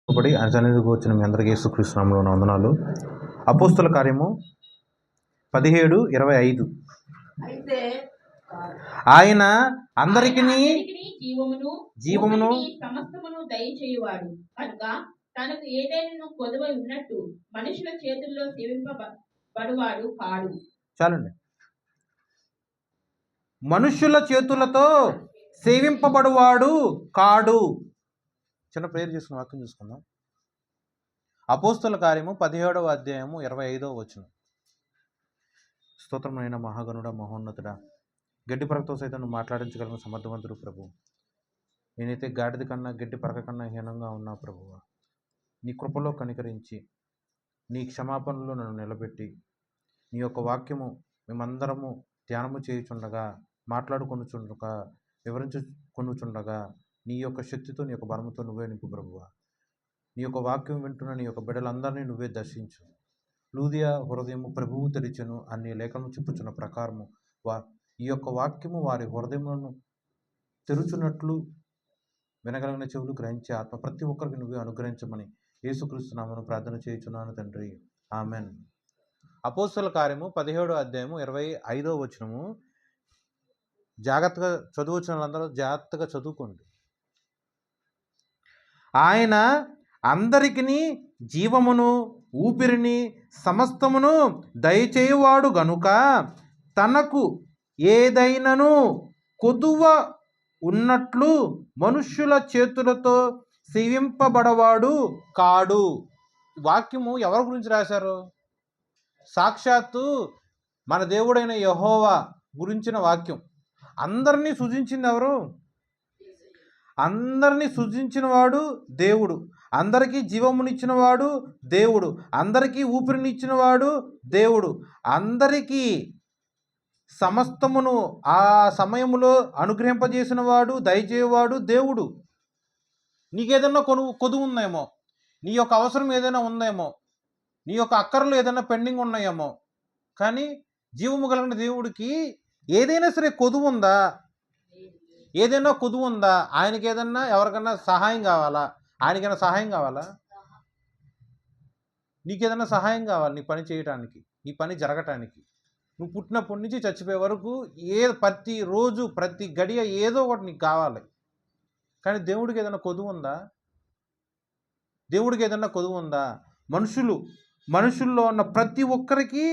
ఆయన సన్నిధికి వచ్చిన మీ అందరికీ యేసుక్రీస్తు నామములో వందనాలు. అపోస్తల కార్యము 17:25. అయితే ఆయన అందరికీ జీవమును సమస్తమును దయచేయువాడు కనుక తనకు ఏదైనా కొదవ ఉన్నట్టు మనుషుల చేతుల్లో సేవింపబడువాడు కాడు. చాలండి. మనుషుల చేతులతో సేవింపబడువాడు కాడు. చిన్న ప్రేయర్ చేసుకుని వాక్యం చూసుకుందాం. అపోస్తల కార్యము 17:25. స్తోత్రమైన మహాగణుడ, మహోన్నతుడ, గడ్డి పరకతో సైతం నువ్వు మాట్లాడించగలను సమర్థవంతుడు ప్రభు. నేనైతే గాడిద కన్నా గడ్డి పరక కన్నా హీనంగా ఉన్నా ప్రభువ. నీ కృపలో కనికరించి నీ క్షమాపణలో నన్ను నిలబెట్టి నీ యొక్క వాక్యము మేమందరము ధ్యానము చేయుచుండగా, మాట్లాడుకొనుచుండగా, వివరించుకొనుచుండగా నీ యొక్క శక్తితో, నీ యొక్క బలముతో నువ్వే నింపు ప్రభువ. నీ యొక్క వాక్యం వింటున్న నీ యొక్క బిడ్డలందరినీ నువ్వే దర్శించు. లూదియా హృదయము ప్రభువు తెరిచెను అన్ని లేఖను చెప్పుచున్న ప్రకారము ఈ యొక్క వాక్యము వారి హృదయములను తెరుచున్నట్లు వినగలిగిన చెవులు గ్రహించే ఆత్మ ప్రతి ఒక్కరికి నువ్వే అనుగ్రహించమని యేసుక్రీస్తు నామమున ప్రార్థన చేయుచున్నాను తండ్రి, ఆమెన్. అపోస్తల కార్యము 17:25. జాగ్రత్తగా చదువుచిన వాళ్ళందరూ జాగ్రత్తగా చదువుకోండి. ఆయన అందరికీ జీవమును ఊపిరిని సమస్తమును దయచేయువాడు గనుక తనకు ఏదైనను కొదువ ఉన్నట్లు మనుష్యుల చేతులతో సేవింపబడవాడు కాడు. వాక్యము ఎవరి గురించి రాశారు? సాక్షాత్తు మన దేవుడైన యెహోవా గురించిన వాక్యం. అందరినీ సృజించింది ఎవరు? అందరినీ సృజించినవాడు దేవుడు. అందరికీ జీవమునిచ్చినవాడు దేవుడు. అందరికీ ఊపిరినిచ్చినవాడు దేవుడు. అందరికీ సమస్తమును ఆ సమయములో అనుగ్రహింపజేసిన వాడు, దయచేవాడు దేవుడు. నీకేదన్నా కొదువు ఉందేమో, నీ యొక్క అవసరం ఏదైనా ఉందేమో, నీ యొక్క అక్కర్లు ఏదైనా పెండింగ్ ఉన్నాయేమో, కానీ జీవము కలిగిన దేవుడికి ఏదైనా సరే కొదువు ఉందా? ఏదైనా కొదువు ఉందా? ఆయనకి ఏదన్నా ఎవరికన్నా సహాయం కావాలా? ఆయనకైనా సహాయం కావాలా? నీకేదన్నా సహాయం కావాలి నీ పని చేయటానికి, నీ పని జరగటానికి. నువ్వు పుట్టినప్పటి నుంచి చచ్చిపోయే వరకు ప్రతి రోజు ప్రతి గడియ ఏదో ఒకటి నీకు కావాలి. కానీ దేవుడికి ఏదైనా కొదువు ఉందా? దేవుడికి ఏదన్నా కొదువు ఉందా? మనుషుల్లో ఉన్న ప్రతి ఒక్కరికి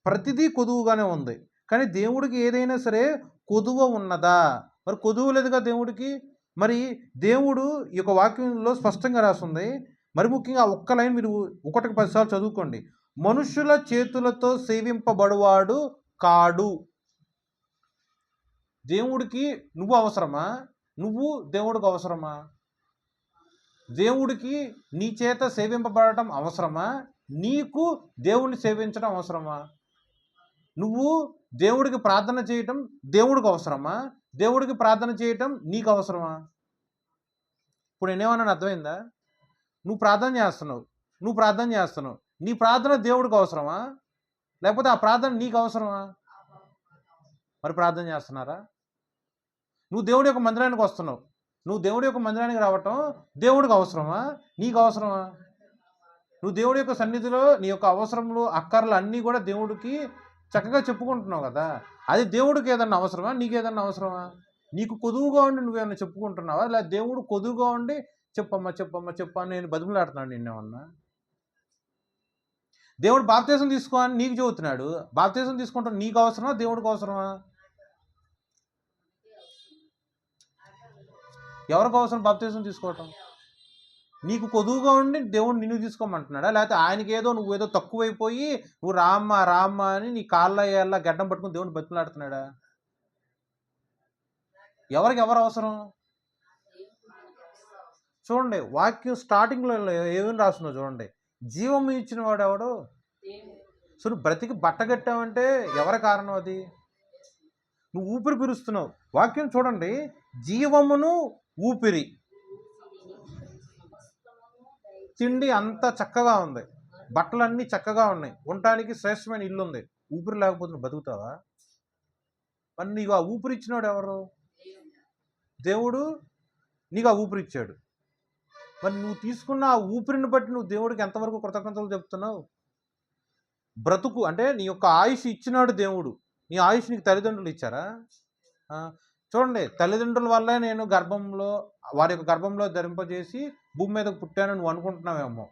ప్రతిదీ కొదువుగానే ఉంది. కానీ దేవుడికి ఏదైనా సరే కొదువ ఉన్నదా? మరి కొదువు లేదుగా దేవుడికి. మరి దేవుడు ఈ యొక్క వాక్యంలో స్పష్టంగా రాస్తుంది. మరి ముఖ్యంగా ఒక్క లైన్ మీరు 1కి 10 సార్లు చదువుకోండి. మనుషుల చేతులతో సేవింపబడువాడు కాడు. దేవుడికి నువ్వు అవసరమా? నువ్వు దేవుడికి అవసరమా? దేవుడికి నీ చేత సేవింపబడటం అవసరమా? నీకు దేవుణ్ణి సేవించడం అవసరమా? నువ్వు దేవుడికి ప్రార్థన చేయటం దేవుడికి అవసరమా? దేవుడికి ప్రార్థన చేయటం నీకు అవసరమా? ఇప్పుడు నేనేమన్నాను అర్థమైందా? నువ్వు ప్రార్థన చేస్తున్నావు. నీ ప్రార్థన దేవుడికి అవసరమా? లేకపోతే ఆ ప్రార్థన నీకు అవసరమా? మరి ప్రార్థన చేస్తున్నారా? నువ్వు దేవుడి యొక్క మందిరానికి వస్తున్నావు. నువ్వు దేవుడి యొక్క మందిరానికి రావటం దేవుడికి అవసరమా? నీకు అవసరమా? నువ్వు దేవుడి యొక్క సన్నిధిలో నీ యొక్క అవసరములు, అక్కర్లు అన్నీ కూడా దేవుడికి చక్కగా చెప్పుకుంటున్నావు కదా. అది దేవుడికి ఏదన్నా అవసరమా? నీకు ఏదన్నా అవసరమా? నీకు కొదువుగా ఉండి నువ్వేమన్నా చెప్పుకుంటున్నావా? లేదా దేవుడు కొదువుగా ఉండి చెప్పమ్మా నేను బతిమలాడుతున్నాడు నిన్నేమన్నా? దేవుడు బాప్తీసం తీసుకో అని నీకు చెబుతున్నాడు. బాప్తీసం తీసుకుంటాం నీకు అవసరమా? దేవుడికి అవసరమా? ఎవరికి అవసరం బాప్తీసం తీసుకోవటం? నీకు కొదువుగా ఉండి దేవుడు నిన్ను తీసుకోమంటున్నాడా? లేకపోతే ఆయనకి నువ్వేదో తక్కువైపోయి నువ్వు రామ్మా అని నీ కాళ్ళ ఏళ్ళ గడ్డం పట్టుకుని దేవుడిని బతిమలాడుతున్నాడా? ఎవరికి ఎవరు అవసరం? చూడండి, వాక్యం స్టార్టింగ్లో ఏమేమి రాస్తుందో చూడండి. జీవం ఇచ్చిన వాడు ఎవడు? సో నువ్వు బ్రతికి బట్టగట్టావంటే ఎవరి కారణం అది? నువ్వు ఊపిరి పీలుస్తున్నావు. వాక్యం చూడండి, జీవమును ఊపిరి. తిండి అంతా చక్కగా ఉంది, బట్టలన్నీ చక్కగా ఉన్నాయి, ఉండటానికి శ్రేష్టమైన ఇల్లు ఉంది. ఊపిరి లేకపోతే నువ్వు బతుకుతావా? మరి నీకు ఆ ఊపిరి ఇచ్చినాడు ఎవరు? దేవుడు నీకు ఆ ఊపిరి ఇచ్చాడు. మరి నువ్వు తీసుకున్న ఆ ఊపిరిని బట్టి నువ్వు దేవుడికి ఎంతవరకు కృతజ్ఞతలు చెప్తున్నావు? బ్రతుకు అంటే నీ యొక్క ఆయుష్ ఇచ్చినాడు దేవుడు. నీ ఆయుష్ నీకు తల్లిదండ్రులు ఇచ్చారా? చూడండి, తల్లిదండ్రుల వల్లే నేను వారి యొక్క గర్భంలో ధరింపజేసి భూమి మీదకు పుట్టాను నువ్వు అనుకుంటున్నావేమో.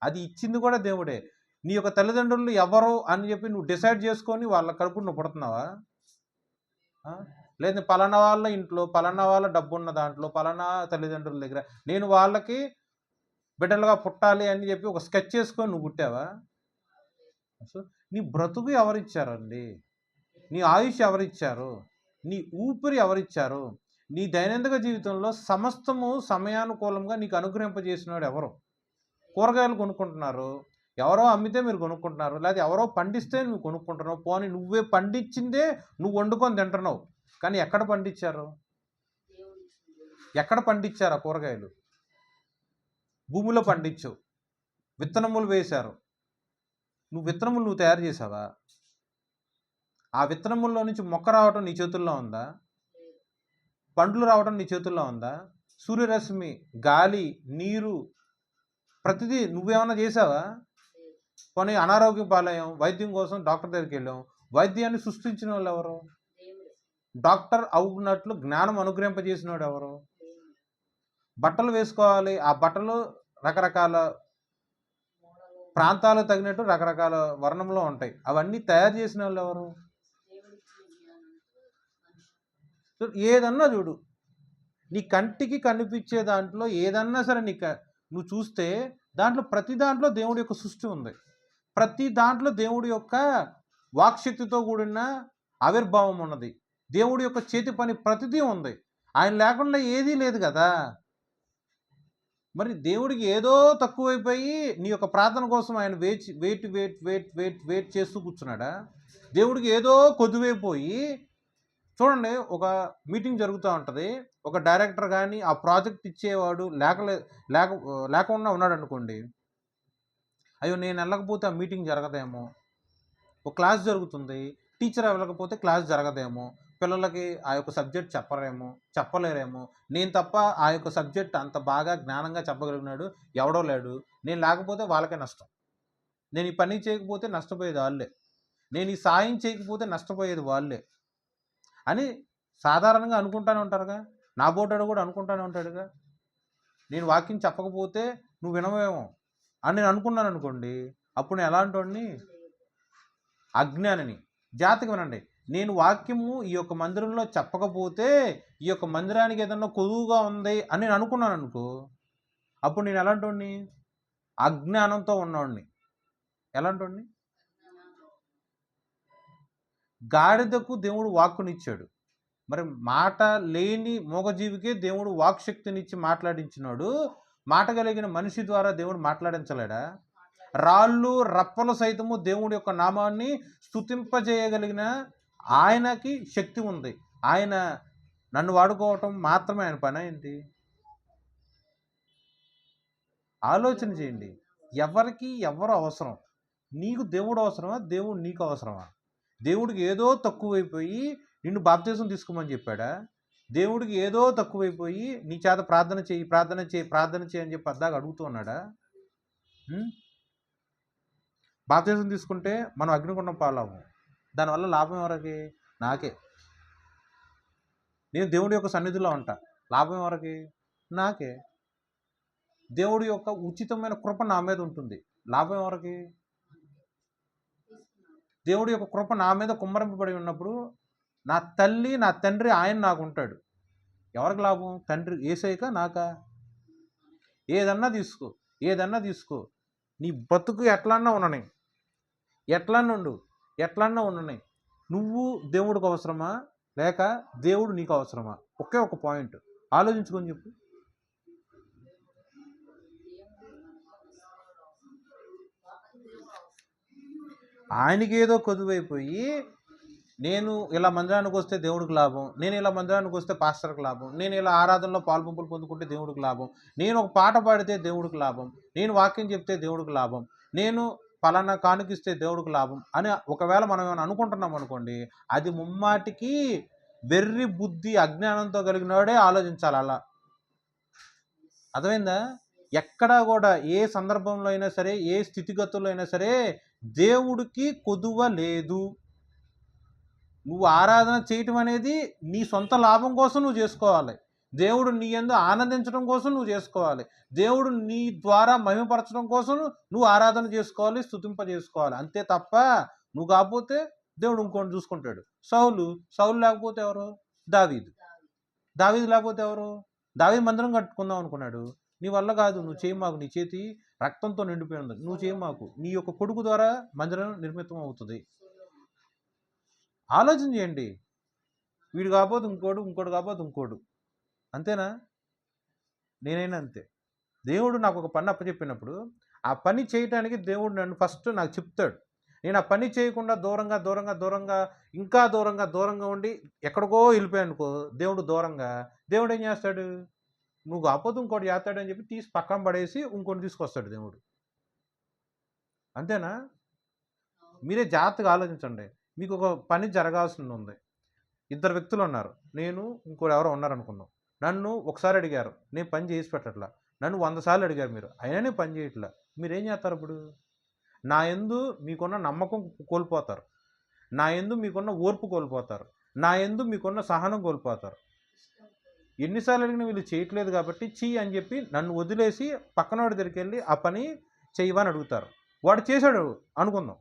అది ఇచ్చింది కూడా దేవుడే. నీ యొక్క తల్లిదండ్రులు ఎవరు అని చెప్పి నువ్వు డిసైడ్ చేసుకొని వాళ్ళ కడుపును నువ్వు పుడుతున్నావా? లేదు పలానా వాళ్ళ ఇంట్లో పలానా వాళ్ళ డబ్బు ఉన్న దాంట్లో పలానా తల్లిదండ్రుల దగ్గర నేను వాళ్ళకి బిడ్డలుగా పుట్టాలి అని చెప్పి ఒక స్కెచ్ చేసుకొని నువ్వు పుట్టావా? సో నీ బ్రతుకు ఎవరిచ్చారండి? నీ ఆయుష్ ఎవరిచ్చారు? నీ ఊపిరి ఎవరిచ్చారు? నీ దైనందిక జీవితంలో సమస్తము సమయానుకూలంగా నీకు అనుగ్రహింపజేసినాడు ఎవరు? కూరగాయలు కొనుక్కుంటున్నారు, ఎవరో అమ్మితే మీరు కొనుక్కుంటున్నారు, లేదా ఎవరో పండిస్తే నువ్వు కొనుక్కుంటున్నావు. పోనీ నువ్వే పండించిందే నువ్వు వండుకొని తింటున్నావు, కానీ ఎక్కడ పండించారు? ఎక్కడ పండించారు? ఆ కూరగాయలు భూమిలో పండించవు, విత్తనములు వేశారు. నువ్వు తయారు చేసావా? ఆ విత్తనముల్లో నుంచి మొక్క రావటం నీ చేతుల్లో ఉందా? పండ్లు రావటం నీ చేతుల్లో ఉందా? సూర్యరశ్మి, గాలి, నీరు, ప్రతిదీ నువ్వేమన్నా చేసావా? పోనీ అనారోగ్యం పాలయ్యాం, వైద్యం కోసం డాక్టర్ దగ్గరికి వెళ్ళాం, వైద్యాన్ని సృష్టించిన వాళ్ళు ఎవరు? డాక్టర్ అవునట్లు జ్ఞానం అనుగ్రహింపజేసినవాడు ఎవరు? బట్టలు వేసుకోవాలి, ఆ బట్టలు రకరకాల ప్రాంతాలకు తగినట్టు రకరకాల వర్ణంలో ఉంటాయి, అవన్నీ తయారు చేసిన వాళ్ళు ఎవరు? ఏదన్నా చూడు, నీ కంటికి కనిపించే దాంట్లో ఏదన్నా సరే నువ్వు చూస్తే దాంట్లో ప్రతి దాంట్లో దేవుడి యొక్క సృష్టి ఉంది. ప్రతి దాంట్లో దేవుడి యొక్క వాక్శక్తితో కూడిన ఆవిర్భావం ఉన్నది. దేవుడి యొక్క చేతి పని ప్రతిదీ ఉంది. ఆయన లేకుండా ఏదీ లేదు కదా. మరి దేవుడికి ఏదో తక్కువైపోయి నీ యొక్క ప్రార్థన కోసం ఆయన వెయిట్ చేస్తూ కూర్చున్నాడా? దేవుడికి ఏదో కొద్దువైపోయి చూడండి, ఒక మీటింగ్ జరుగుతూ ఉంటుంది, ఒక డైరెక్టర్ కానీ ఆ ప్రాజెక్ట్ ఇచ్చేవాడు లేకుండా ఉన్నాడు అనుకోండి, అయ్యో నేను వెళ్ళకపోతే ఆ మీటింగ్ జరగదేమో. ఒక క్లాస్ జరుగుతుంది, టీచర్ వెళ్ళకపోతే క్లాస్ జరగదేమో, పిల్లలకి ఆ యొక్క సబ్జెక్ట్ చెప్పలేరేమో, నేను తప్ప ఆ యొక్క సబ్జెక్ట్ అంత బాగా జ్ఞానంగా చెప్పగలిగినాడు ఎవడో లేడు, నేను లేకపోతే వాళ్ళకే నష్టం, నేను ఈ పని చేయకపోతే నష్టపోయేది వాళ్ళే, నేను ఈ సాయం చేయకపోతే నష్టపోయేది వాళ్ళే అని సాధారణంగా అనుకుంటానే ఉంటారుగా. నా బోటాడు కూడా అనుకుంటానే ఉంటాడుగా. నేను వాక్యం చెప్పకపోతే నువ్వు వినవేమో అని నేను అనుకున్నాను అనుకోండి, అప్పుడు నేను ఎలాంటి వాడిని? అజ్ఞానిని. జాగ్రత్తగా వినండి, నేను వాక్యము ఈ యొక్క మందిరంలో చెప్పకపోతే ఈ యొక్క మందిరానికి ఏదన్నా కొదువుగా ఉంది అని నేను అనుకున్నాను అనుకో, అప్పుడు నేను ఎలాంటి వాడిని? అజ్ఞానంతో ఉన్నవాడిని. ఎలాంటి వాడిని? గాడిదకు దేవుడు వాక్కునిచ్చాడు, మరి మాట లేని మూగజీవికే దేవుడు వాక్శక్తినిచ్చి మాట్లాడించినాడు. మాట కలిగిన మనిషి ద్వారా దేవుడు మాట్లాడించలేడా? రాళ్ళు రప్పలు సైతము దేవుడి యొక్క నామాన్ని స్తుతింపజేయగలిగిన ఆయనకి శక్తి ఉంది. ఆయన నన్ను వాడుకోవటం మాత్రమే ఆయన పని ఏంటి? ఆలోచన చేయండి. ఎవరికి ఎవరు అవసరం? నీకు దేవుడు అవసరమా? దేవుడు నీకు అవసరమా? దేవుడికి ఏదో తక్కువైపోయి నిన్ను బాప్తిసం తీసుకోమని చెప్పాడా? దేవుడికి ఏదో తక్కువైపోయి నీ చేత ప్రార్థన చేయి అని చెప్పి అద్దాగా అడుగుతూ ఉన్నాడా? బాప్తిసం తీసుకుంటే మనం అగ్నిగుండం పాలము, దానివల్ల లాభం ఎవరికి? నాకే. నేను దేవుడి యొక్క సన్నిధిలో ఉంటా, లాభం ఎవరికి? నాకే. దేవుడి యొక్క ఉచితమైన కృప నా మీద ఉంటుంది, లాభం ఎవరికి? దేవుడి యొక్క కృప నా మీద కుమ్మరింపబడి ఉన్నప్పుడు నా తల్లి నా తండ్రి ఆయన నాకు ఉంటాడు, ఎవరికి లాభం? తండ్రి యేసయ్యకా నాకా? ఏదన్నా తీసుకో, నీ బతుకు ఎట్లన్నా ఉండని, నువ్వు దేవుడికి అవసరమా లేక దేవుడు నీకు అవసరమా? ఒకే ఒక పాయింట్ ఆలోచించుకొని చెప్పు. ఆయనకి ఏదో కొదువైపోయి నేను ఇలా మందిరానికి వస్తే దేవుడికి లాభం, నేను ఇలా మందిరానికి వస్తే పాస్టర్కి లాభం, నేను ఇలా ఆరాధనలో పాల్పంపులు పొందుకుంటే దేవుడికి లాభం, నేను ఒక పాట పాడితే దేవుడికి లాభం, నేను వాక్యం చెప్తే దేవుడికి లాభం, నేను పలానా కానుకిస్తే దేవుడికి లాభం అని ఒకవేళ మనం ఏమైనా అనుకుంటున్నాం అనుకోండి, అది ముమ్మాటికి వెర్రి బుద్ధి అజ్ఞానంతో కలిగినవాడే ఆలోచించాలి. అలా అర్థమైందా? ఎక్కడా కూడా ఏ సందర్భంలో అయినా సరే, ఏ స్థితిగతుల్లో అయినా సరే దేవుడికి కొదువ లేదు. నువ్వు ఆరాధన చేయటం అనేది నీ సొంత లాభం కోసం నువ్వు చేసుకోవాలి. దేవుడు నీ యందు ఆనందించడం కోసం నువ్వు చేసుకోవాలి. దేవుడు నీ ద్వారా మహిమపరచడం కోసం నువ్వు ఆరాధన చేసుకోవాలి, స్తుతింపజేసుకోవాలి. అంతే తప్ప నువ్వు కాకపోతే దేవుడు ఇంకోటి చూసుకుంటాడు. సౌలు లేకపోతే ఎవరు? దావీదు. దావీదు లేకపోతే ఎవరు? దావీదు మందిరం కట్టుకుందాం అనుకున్నాడు. నీ వల్ల కాదు, నువ్వు చేయి మాకు, నీ చేతి రక్తంతో నిండిపోయి ఉంది, నువ్వు చేయి మాకు, నీ యొక్క కొడుకు ద్వారా మందిరం నిర్మితం అవుతుంది. ఆలోచన చేయండి. వీడు కాకపోతే ఇంకోడు, ఇంకోటి కాకపోతే ఇంకోడు. అంతేనా? నేనైనా అంతే. దేవుడు నాకు ఒక పని అప్పచెప్పినప్పుడు ఆ పని చేయటానికి దేవుడు నన్ను ఫస్ట్ నాకు చెప్తాడు. నేను ఆ పని చేయకుండా దూరంగా ఇంకా దూరంగా ఉండి ఎక్కడికో వెళ్ళిపోయాను అనుకో, దేవుడు ఏం చేస్తాడు? నువ్వు కాకపోతే ఇంకోటి చేస్తాడని చెప్పి తీసి పక్కన పడేసి ఇంకోటి తీసుకొస్తాడు దేవుడు. అంతేనా? మీరే జాగ్రత్తగా ఆలోచించండి. మీకు ఒక పని జరగాల్సింది ఉంది. ఇద్దరు వ్యక్తులు ఉన్నారు, నేను ఇంకోటి ఎవరో ఉన్నారనుకున్నాం. నన్ను ఒకసారి అడిగారు, నేను పని చేసి పెట్టట్లా. నన్ను 100 సార్లు అడిగారు మీరు, అయినా నేను పని చేయట్లా. మీరేం చేస్తారు ఇప్పుడు? నా యందు మీకున్న నమ్మకం కోల్పోతారు, నా యందు మీకున్న ఓర్పు కోల్పోతారు, నా యందు మీకున్న సహనం కోల్పోతారు. ఎన్నిసార్లు అడిగినా వీళ్ళు చేయట్లేదు కాబట్టి చెయ్యి అని చెప్పి నన్ను వదిలేసి పక్కనవాడి దగ్గరికి వెళ్ళి ఆ పని చెయ్యవని అడుగుతారు. వాడు చేశాడు అనుకుందాం.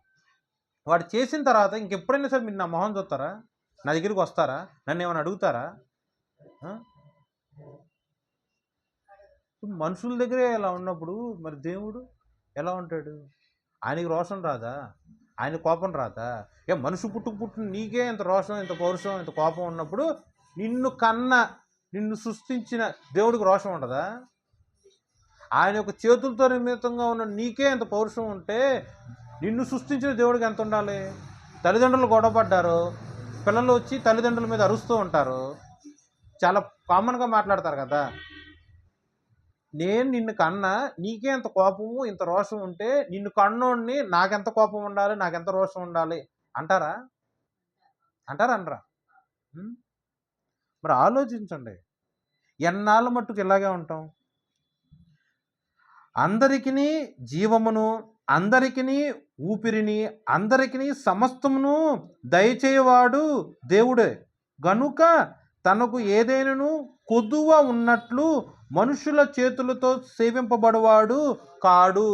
వాడు చేసిన తర్వాత ఇంకెప్పుడైనా సరే మీరు నా మొహం చూస్తారా? నా దగ్గరికి వస్తారా? నన్ను ఏమైనా అడుగుతారా? మనుషుల దగ్గరే ఎలా ఉన్నప్పుడు మరి దేవుడు ఎలా ఉంటాడు? ఆయనకి రోషం రాదా? ఆయన కోపం రాదా? మనిషి పుట్టు నీకే ఇంత రోషం, ఇంత పౌరుషం, ఇంత కోపం ఉన్నప్పుడు నిన్ను సృష్టించిన దేవుడికి రోషం ఉండదా? ఆయన యొక్క చేతులతో నిమిత్తంగా ఉన్న నీకే ఎంత పౌరుషం ఉంటే నిన్ను సృష్టించిన దేవుడికి ఎంత ఉండాలి? తల్లిదండ్రులు గొడవపడ్డారు, పిల్లలు వచ్చి తల్లిదండ్రుల మీద అరుస్తూ ఉంటారు, చాలా కామన్గా మాట్లాడతారు కదా. నేను నిన్ను కన్నా నీకే ఎంత కోపము, ఇంత రోషం ఉంటే నిన్ను కన్నోడిని నాకెంత కోపం ఉండాలి, నాకెంత రోషం ఉండాలి అంటారా? అనరా? మరి ఆలోచించండి. ఎన్నాళ్ళ మట్టుకు ఇలాగే ఉంటాం? అందరికీ జీవమును, అందరికీ ఊపిరిని, అందరికీ సమస్తమును దయచేయవాడు దేవుడే గనుక తనకు ఏదైనాను కొదువ ఉన్నట్లు మనుషుల చేతులతో సేవింపబడవాడు కాడు.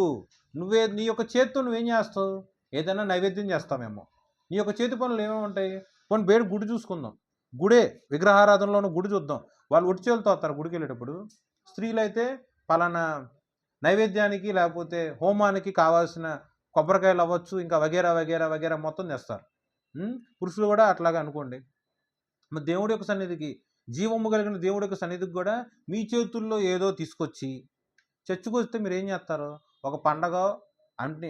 నీ యొక్క చేతితో నువ్వేం చేస్తావు? ఏదైనా నైవేద్యం చేస్తామేమో. నీ యొక్క చేతి పనులు ఏమేమి ఉంటాయి? కొన్ని బయట గుడి చూసుకుందాం, గుడే విగ్రహారాధనలోనూ గుడి చూద్దాం. వాళ్ళు ఒట్టి చేతులతో వస్తారు గుడికి వెళ్ళేటప్పుడు. స్త్రీలు అయితే పలానా నైవేద్యానికి లేకపోతే హోమానికి కావాల్సిన కొబ్బరికాయలు అవ్వచ్చు, ఇంకా వగేరా మొత్తం తెస్తారు. పురుషులు కూడా అట్లాగా అనుకోండి. మరి దేవుడి యొక్క సన్నిధికి, జీవము కలిగిన దేవుడి యొక్క సన్నిధికి కూడా మీ చేతుల్లో ఏదో తీసుకొచ్చి చర్చికి వస్తే మీరు ఏం చేస్తారు? ఒక పండగ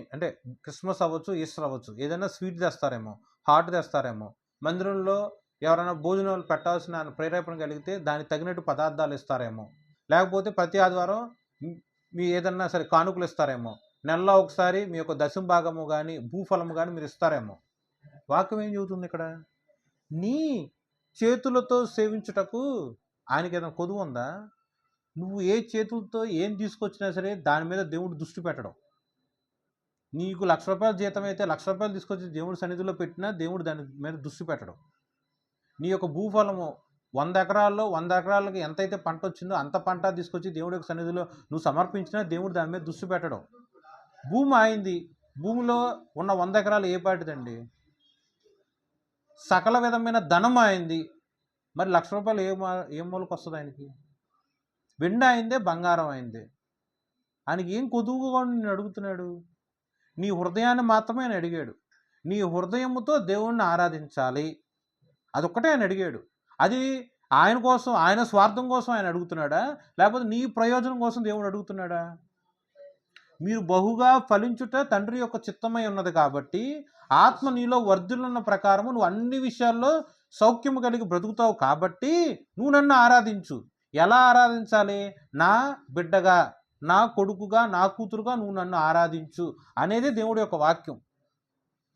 అంటే క్రిస్మస్ అవ్వచ్చు, ఈస్టర్ అవ్వచ్చు, ఏదైనా స్వీట్ తెస్తారేమో, హాట్ తెస్తారేమో. మందిరంలో ఎవరైనా భోజనాలు పెట్టాల్సిన ప్రేరేపణ కలిగితే దానికి తగినట్టు పదార్థాలు ఇస్తారేమో. లేకపోతే ప్రతి ఆదివారం మీ ఏదన్నా సరే కానుకలు ఇస్తారేమో. నెలలో ఒకసారి మీ యొక్క దశమ భాగము కానీ భూఫలము కానీ మీరు ఇస్తారేమో. వాక్యం ఏం చెబుతుంది ఇక్కడ? నీ చేతులతో సేవించుటకు ఆయనకి ఏదైనా కొదువు ఉందా? నువ్వు ఏ చేతులతో ఏం తీసుకొచ్చినా సరే దాని మీద దేవుడు దృష్టి పెట్టడం. నీకు ₹1,00,000 జీతం అయితే ₹1,00,000 తీసుకొచ్చి దేవుడి సన్నిధిలో పెట్టినా దేవుడు దాని మీద దృష్టి పెట్టడం. నీ యొక్క భూఫలము 100 ఎకరాల్లో 100 ఎకరాలకు ఎంతైతే పంట వచ్చిందో అంత పంట తీసుకొచ్చి దేవుడి యొక్క సన్నిధిలో నువ్వు సమర్పించినా దేవుడు దాని మీద దృష్టి పెట్టడం. భూమి ఆయింది, భూమిలో ఉన్న 100 ఎకరాలు ఏ పాటిదండి? సకల విధమైన ధనం అయింది, మరి ₹1,00,000 ఏం మూలకు వస్తుంది ఆయనకి? వెండి అయిందే, బంగారం అయిందే. ఆయనకి ఏం కొదువుగా నేను అడుగుతున్నాడు? నీ హృదయాన్ని మాత్రమే ఆయన అడిగాడు. నీ హృదయముతో దేవుణ్ణి ఆరాధించాలి, అదొక్కటే ఆయన అడిగాడు. అది ఆయన కోసం, ఆయన స్వార్థం కోసం ఆయన అడుగుతున్నాడా, లేకపోతే నీ ప్రయోజనం కోసం దేవుడు అడుగుతున్నాడా? మీరు బహుగా ఫలించుట తండ్రి యొక్క చిత్తమై ఉన్నది కాబట్టి ఆత్మ నీలో వర్ధిల్లున్న ప్రకారము నువ్వు అన్ని విషయాల్లో సౌఖ్యము కలిగి బ్రతుకుతావు కాబట్టి నువ్వు నన్ను ఆరాధించు. ఎలా ఆరాధించాలి? నా బిడ్డగా, నా కొడుకుగా, నా కూతురుగా నువ్వు నన్ను ఆరాధించు అనేది దేవుడి యొక్క వాక్యం.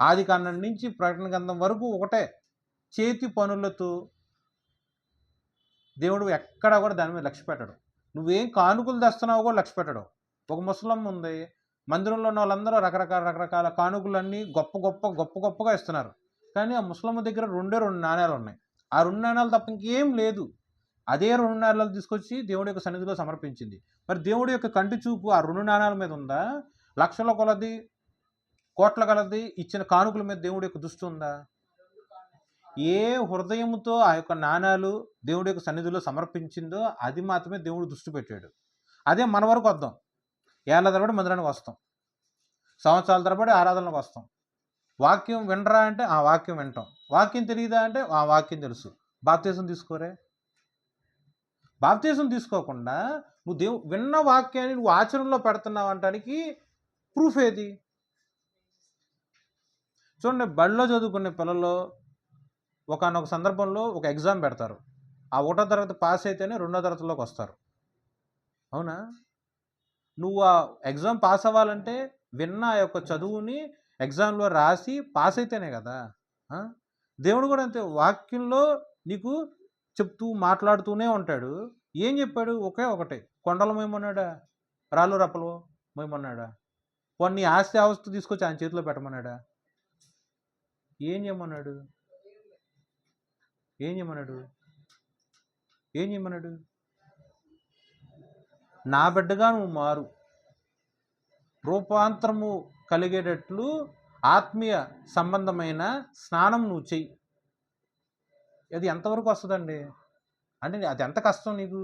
ఆదికాండం నుంచి ప్రకటన గ్రంథం వరకు ఒకటే. చేతి పనులతో దేవుడు ఎక్కడా కూడా దాని మీద లక్ష్య పెట్టడం. నువ్వేం కానుకలు తెస్తున్నావు కూడా లక్ష్య పెట్టడం. ఒక ముసలమ్మ ఉంది, మందిరంలో ఉన్న వాళ్ళందరూ రకరకాల కానుకలన్నీ గొప్పగా ఇస్తున్నారు. కానీ ఆ ముసలమ్మ దగ్గర 2 నాణేలు ఉన్నాయి. ఆ 2 నాణేలు తప్ప ఇంకేం లేదు. అదే 2 నాణేలు తీసుకొచ్చి దేవుడి యొక్క సన్నిధిలో సమర్పించింది. మరి దేవుడి యొక్క కంటి చూపు ఆ 2 నాణేల మీద ఉందా? లక్షల కొలది, కోట్ల కొలది ఇచ్చిన కానుకల మీద దేవుడి యొక్క దృష్టి ఉందా? ఏ హృదయంతో ఆ యొక్క నాణాలు దేవుడి యొక్క సన్నిధిలో సమర్పించిందో అది మాత్రమే దేవుడు దృష్టి పెట్టాడు. అదే మన వరకు వద్దాం. ఏళ్ల తరబడి మందిరానికి వస్తాం, సంవత్సరాల తరబడి ఆరాధనలకు వస్తాం. వాక్యం వినరా అంటే ఆ వాక్యం వింటాం. వాక్యం తెలియదా అంటే ఆ వాక్యం తెలుసు. బాప్తీసం తీసుకోరే. బాప్తీసం తీసుకోకుండా నువ్వు విన్న వాక్యాన్ని నువ్వు ఆచరణలో పెడుతున్నావు అనడానికి ప్రూఫ్ ఏది? చూడండి, బడిలో చదువుకునే పిల్లలు ఒకానొక సందర్భంలో ఒక ఎగ్జామ్ పెడతారు. ఆ 1వ తరగతి పాస్ అయితేనే 2వ తరగతిలోకి వస్తారు. అవునా? నువ్వు ఆ ఎగ్జామ్ పాస్ అవ్వాలంటే విన్న ఆ యొక్క చదువుని ఎగ్జామ్లో రాసి పాస్ అయితేనే కదా. దేవుడు కూడా అంతే, వాక్యంలో నీకు చెప్తూ మాట్లాడుతూనే ఉంటాడు. ఏం చెప్పాడు? ఒకటే, కొండలు మోయమన్నాడా? రాళ్ళు రప్పలు మోయమన్నాడా? కొన్ని ఆస్తి అవస్థ తీసుకొచ్చి ఆయన చేతిలో పెట్టమన్నాడా? ఏం చేయమన్నాడు? నా బిడ్డగా నువ్వు మారు, రూపాంతరము కలిగేటట్లు ఆత్మీయ సంబంధమైన స్నానం నువ్వు చెయ్యి. అది ఎంతవరకు వస్తుందండి? అంటే అది ఎంత కష్టం నీకు?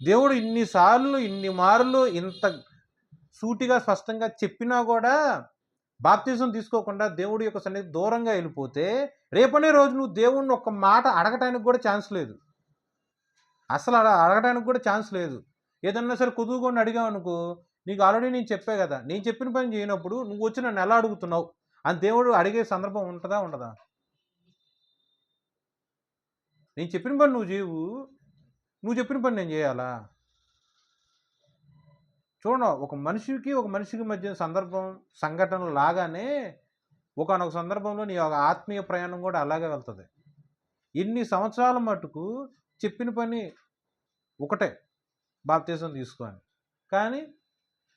దేవుడు ఇన్ని మార్లు ఇంత సూటిగా స్పష్టంగా చెప్పినా కూడా బాప్తిజం తీసుకోకుండా దేవుడి యొక్క సన్నిధి దూరంగా వెళ్ళిపోతే రేపనే రోజు నువ్వు దేవుణ్ణి ఒక్క మాట అడగటానికి కూడా ఛాన్స్ లేదు. అసలు అడగటానికి కూడా ఛాన్స్ లేదు. ఏదన్నా సరే కుదువుకొని అడిగావు అనుకో, నీకు ఆల్రెడీ నేను చెప్పే కదా, నేను చెప్పిన పని చేయనప్పుడు నువ్వు వచ్చి నన్ను ఎలా అడుగుతున్నావు అని దేవుడు అడిగే సందర్భం ఉండదా? నేను చెప్పిన పని నువ్వు చేయవు, నువ్వు చెప్పిన పని నేను చేయాలా? చూడండి, ఒక మనిషికి మధ్య సంఘటన లాగానే ఒకానొక సందర్భంలో నీ ఒక ఆత్మీయ ప్రయాణం కూడా అలాగే వెళ్తుంది. ఇన్ని సంవత్సరాల మటుకు చెప్పిన పని ఒకటే, బాప్తీసం తీసుకొని. కానీ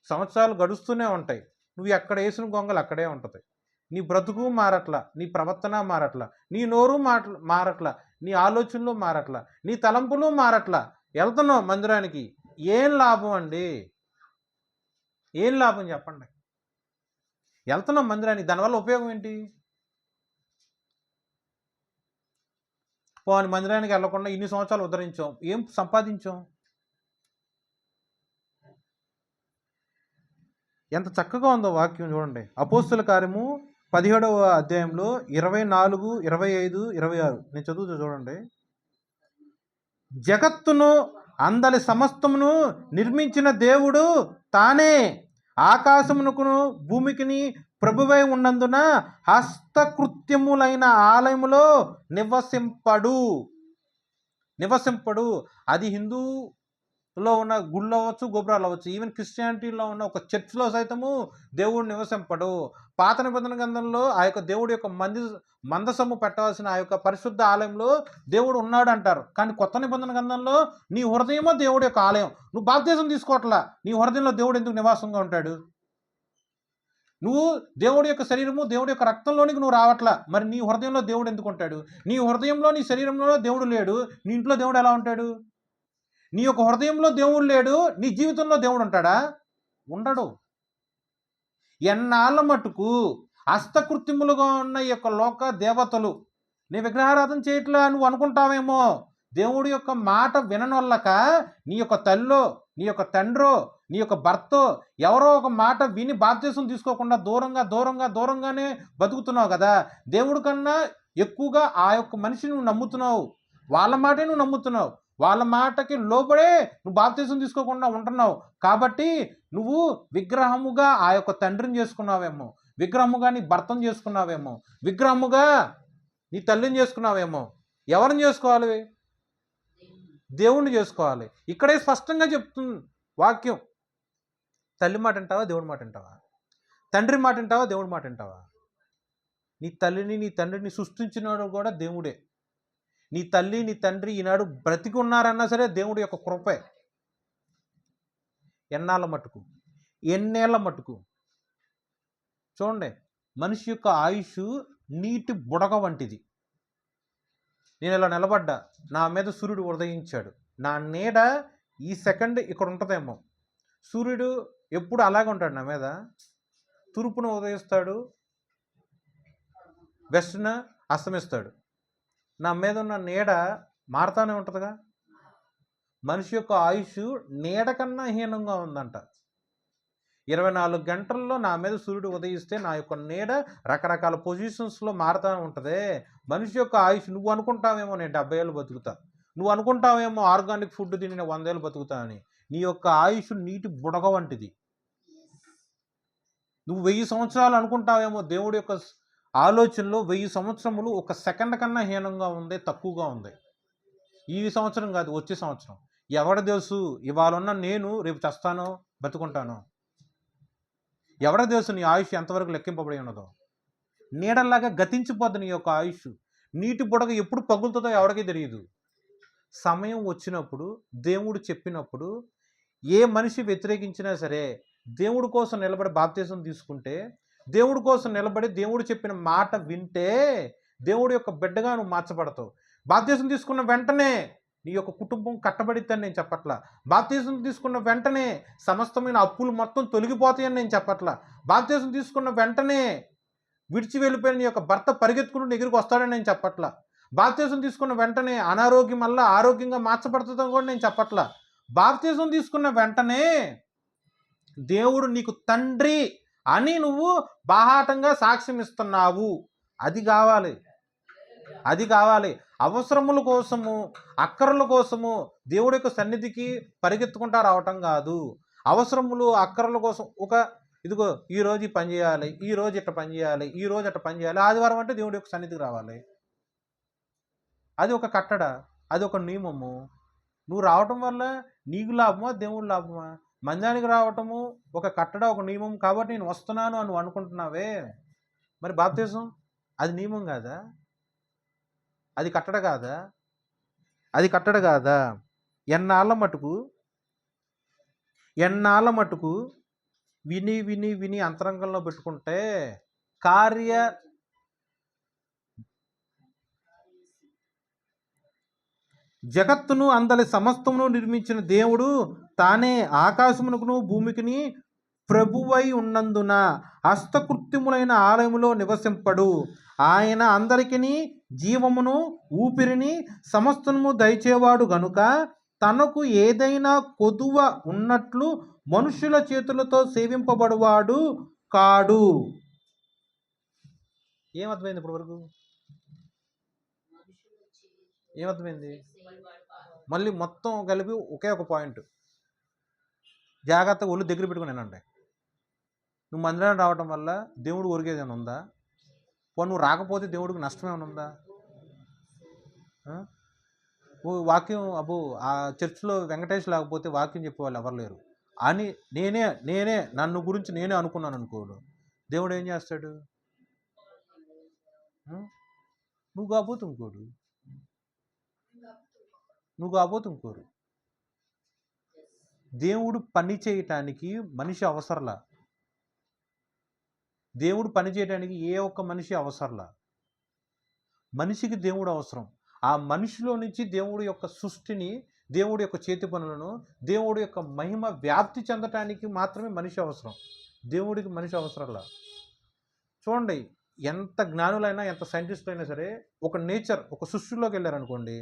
సంవత్సరాలు గడుస్తూనే ఉంటాయి. నువ్వు ఎక్కడ వేసిన గొంగలు అక్కడే ఉంటుంది. నీ బ్రతుకు మారట్లా, నీ ప్రవర్తన మారట్లా, నీ నోరు మారట్లా, నీ ఆలోచనలు మారట్లా, నీ తలంపులు మారట్లా. వెళ్తున్నావు మందిరానికి, ఏం లాభం అండి? ఏం లాభం చెప్పండి? వెళ్తున్నాం మందిరానికి, దానివల్ల ఉపయోగం ఏంటి? పోని మందిరానికి వెళ్ళకుండా ఇన్ని సంవత్సరాలు ఉద్ధరించాం, ఏం సంపాదించాం? ఎంత చక్కగా ఉందో వాక్యం చూడండి. అపోస్తుల కార్యము 17వ అధ్యాయంలో 24, 25, 26 నేను చదువుతూ చూడండి. జగత్తును అందలి సమస్తమును నిర్మించిన దేవుడు తానే ఆకాశమునకును భూమికిని ప్రభువై ఉన్నందున హస్తకృత్యములైన ఆలయములో నివసింపడు. అది హిందూలో ఉన్న గుళ్ళు అవ్వచ్చు, గోపురాలు అవ్వచ్చు, ఈవెన్ క్రిస్టియానిటీలో ఉన్న ఒక చర్చ్లో సైతము దేవుడు నివసింపడు. పాత నిబంధన గ్రంథంలో ఆ యొక్క దేవుడి యొక్క మందసము పెట్టవలసిన ఆ యొక్క పరిశుద్ధ ఆలయంలో దేవుడు ఉన్నాడు అంటారు. కానీ కొత్త నిబంధన గ్రంథంలో నీ హృదయమో దేవుడి యొక్క ఆలయం. నువ్వు బాప్తిజం తీసుకోవట్లా, నీ హృదయంలో దేవుడు ఎందుకు నివాసంగా ఉంటాడు? నువ్వు దేవుడి యొక్క శరీరము, దేవుడి యొక్క రక్తంలోనికి నువ్వు రావట్లా, మరి నీ హృదయంలో దేవుడు ఎందుకు ఉంటాడు? నీ హృదయంలో, నీ శరీరంలో దేవుడు లేడు, నీ ఇంట్లో దేవుడు ఎలా ఉంటాడు? నీ యొక్క హృదయంలో దేవుడు లేడు, నీ జీవితంలో దేవుడు ఉంటాడా? ఉండడు. ఎన్నాళ్ళ మటుకు హస్తకృత్యములుగా ఉన్న ఈ యొక్క లోక దేవతలు నీ విగ్రహారాధన చేయట్లా నువ్వు అనుకుంటావేమో. దేవుడి యొక్క మాట విననొల్లక నీ యొక్క తల్లో, నీ యొక్క తండ్రో, నీ యొక్క భర్తో ఎవరో ఒక మాట విని బాప్తిసం తీసుకోకుండా దూరంగానే బతుకుతున్నావు కదా. దేవుడి కన్నా ఎక్కువగా ఆ యొక్క మనిషిని నువ్వు నమ్ముతున్నావు, వాళ్ళ మాటే నువ్వు నమ్ముతున్నావు, వాళ్ళ మాటకి లోబడే నువ్వు బాప్తిసం తీసుకోకుండా ఉంటున్నావు. కాబట్టి నువ్వు విగ్రహముగా ఆ యొక్క తండ్రిని చేసుకున్నావేమో, విగ్రహముగా నీ భర్తను చేసుకున్నావేమో, విగ్రహముగా నీ తల్లిని చేసుకున్నావేమో. ఎవరిని చేసుకోవాలి? దేవుణ్ణి చేసుకోవాలి. ఇక్కడే స్పష్టంగా చెప్తుంది వాక్యం. తల్లి మాట వింటావా, దేవుడి మాట వింటావా? తండ్రి మాట వింటావా, దేవుడి మాట వింటావా? నీ తల్లిని, నీ తండ్రిని సృష్టించినాడు కూడా దేవుడే. నీ తల్లి, నీ తండ్రి ఈనాడు బ్రతికి ఉన్నారన్నా సరే దేవుడి యొక్క కృపే. ఎన్నాళ్ళ మట్టుకు, ఎన్నేళ్ల మట్టుకు? చూడండి, మనిషి యొక్క ఆయుష్ నీటి బుడగ వంటిది. నేను ఇలా నిలబడ్డా, నా మీద సూర్యుడు ఉదయించాడు, నా నీడ ఈ సెకండ్ ఇక్కడ ఉంటుందేమో. సూర్యుడు ఎప్పుడు అలాగే ఉంటాడు నా మీద, తూర్పున ఉదయిస్తాడు, వెస్ట్న అస్తమిస్తాడు. నా మీద ఉన్న నీడ మారుతానే ఉంటుందిగా. మనిషి యొక్క ఆయుష్ నీడ కన్నా హీనంగా ఉందంట. 24 గంటల్లో నా మీద సూర్యుడు ఉదయిస్తే నా యొక్క నీడ రకరకాల పొజిషన్స్లో మారుతూ ఉంటుంది. మనిషి యొక్క ఆయుష్, నువ్వు అనుకుంటావేమో నేను 70 ఏళ్ళు బతుకుతా, నువ్వు అనుకుంటావేమో ఆర్గానిక్ ఫుడ్ తిని నేను 100 ఏళ్ళు బతుకుతా అని. నీ యొక్క ఆయుష్ నీటి బుడగ వంటిది. నువ్వు 1000 సంవత్సరాలు అనుకుంటావేమో, దేవుడి యొక్క ఆలోచనలో 1000 సంవత్సరములు ఒక సెకండ్ కన్నా హీనంగా ఉంది, తక్కువగా ఉంది. ఈ సంవత్సరం కాదు, వచ్చే సంవత్సరం. ఎవడ తెలుసు ఇవాళ ఉన్న నేను రేపు చస్తానో బతుకుంటానో? ఎవడ తెలుసు నీ ఆయుష్ ఎంతవరకు లెక్కింపబడి ఉన్నదో? నీడల్లాగా గతించిపోద్ది నీ యొక్క ఆయుష్. నీటి బుడగ ఎప్పుడు పగులుతుందో ఎవరికీ తెలియదు. సమయం వచ్చినప్పుడు, దేవుడు చెప్పినప్పుడు, ఏ మనిషి వ్యతిరేకించినా సరే దేవుడి కోసం నిలబడి బాప్తిసం తీసుకుంటే, దేవుడి కోసం నిలబడి దేవుడు చెప్పిన మాట వింటే, దేవుడి యొక్క బిడ్డగా నువ్వు మార్చబడతావు. బాప్తిసం తీసుకున్న వెంటనే నీ యొక్క కుటుంబం కట్టబడిద్దని నేను చెప్పట్లా. బాప్తిసం తీసుకున్న వెంటనే సమస్తమైన అప్పులు మొత్తం తొలగిపోతాయని నేను చెప్పట్లా. బాప్తిసం తీసుకున్న వెంటనే విడిచి వెళ్ళిపోయిన నీ యొక్క భర్త పరిగెత్తుకుంటూ ఎగిరికి వస్తాడని నేను చెప్పట్లా. బాప్తిసం తీసుకున్న వెంటనే అనారోగ్యం వల్ల ఆరోగ్యంగా మార్చబడుతుందని కూడా నేను చెప్పట్లా. బాప్తిసం తీసుకున్న వెంటనే దేవుడు నీకు తండ్రి అని నువ్వు బాహాటంగా సాక్ష్యం ఇస్తున్నావు. అది కావాలి, అది కావాలి. అవసరముల కోసము, అక్కర్ల కోసము దేవుడి యొక్క సన్నిధికి పరిగెత్తుకుంటా రావటం కాదు. అవసరములు అక్కర్ల కోసం ఇదిగో ఈరోజు ఈ పని చేయాలి, ఈరోజు ఇట్ట పని చేయాలి, ఈరోజు అట్ట పని చేయాలి. ఆదివారం అంటే దేవుడి యొక్క సన్నిధికి రావాలి. అది ఒక కట్టడ, అది ఒక నియమము. నువ్వు రావటం వల్ల నీకు లాభమా, దేవుడు లాభమా? మందిరానికి రావటము ఒక కట్టడ, ఒక నియమం కాబట్టి నేను వస్తున్నాను అని నువ్వు అనుకుంటున్నావే. మరి బాప్తిసం అది నియమం కాదా? అది కట్టడ కాదా? అది కట్టడ కాదా? ఎన్నాళ్ళ మటుకు విని విని విని అంతరంగంలో పెట్టుకుంటే జగత్తును అందలి సమస్తమును నిర్మించిన దేవుడు తానే ఆకాశమునకును భూమికిని ప్రభువై ఉన్నందున హస్తకృత్యములైన ఆలయములో నివసింపడు. ఆయన అందరికిని జీవమును ఊపిరిని సమస్తము దయచేవాడు గనుక తనకు ఏదైనా కొదువ ఉన్నట్లు మనుషుల చేతులతో సేవింపబడువాడు కాడు. ఏమర్థమైంది ఇప్పటి వరకు? ఏమర్థమైంది? మళ్ళీ మొత్తం కలిపి ఒకే ఒక పాయింట్ జాగ్రత్తగా ఒళ్ళు దగ్గర పెట్టుకున్నానండి. నువ్వు మందిరానికి రావటం వల్ల దేవుడు ఒరిగేది ఏమైనా ఉందా? నువ్వు రాకపోతే దేవుడికి నష్టం ఏమైనా ఉందా? వాక్యం ఆ చర్చిలో వెంకటేష్ లేకపోతే వాక్యం చెప్పేవాళ్ళు ఎవరు లేరు అని నేనే నన్ను గురించి నేనే అనుకున్నాను అనుకోడు. దేవుడు ఏం చేస్తాడు? నువ్వు కాకపోతే ఇంకోడు, నువ్వు కాకపోతే ఇంకోరు. దేవుడు పని చేయటానికి మనిషి అవసరంలా. దేవుడు పని చేయడానికి ఏ ఒక్క మనిషి అవసరంలా. మనిషికి దేవుడు అవసరం. ఆ మనిషిలో నుంచి దేవుడి యొక్క సృష్టిని, దేవుడి యొక్క చేతి పనులను, దేవుడి యొక్క మహిమ వ్యాప్తి చెందటానికి మాత్రమే మనిషి అవసరం. దేవుడికి మనిషి అవసరంలా. చూడండి, ఎంత జ్ఞానులైనా ఎంత సైంటిస్టులు అయినా సరే ఒక సృష్టిలోకి వెళ్ళారనుకోండి,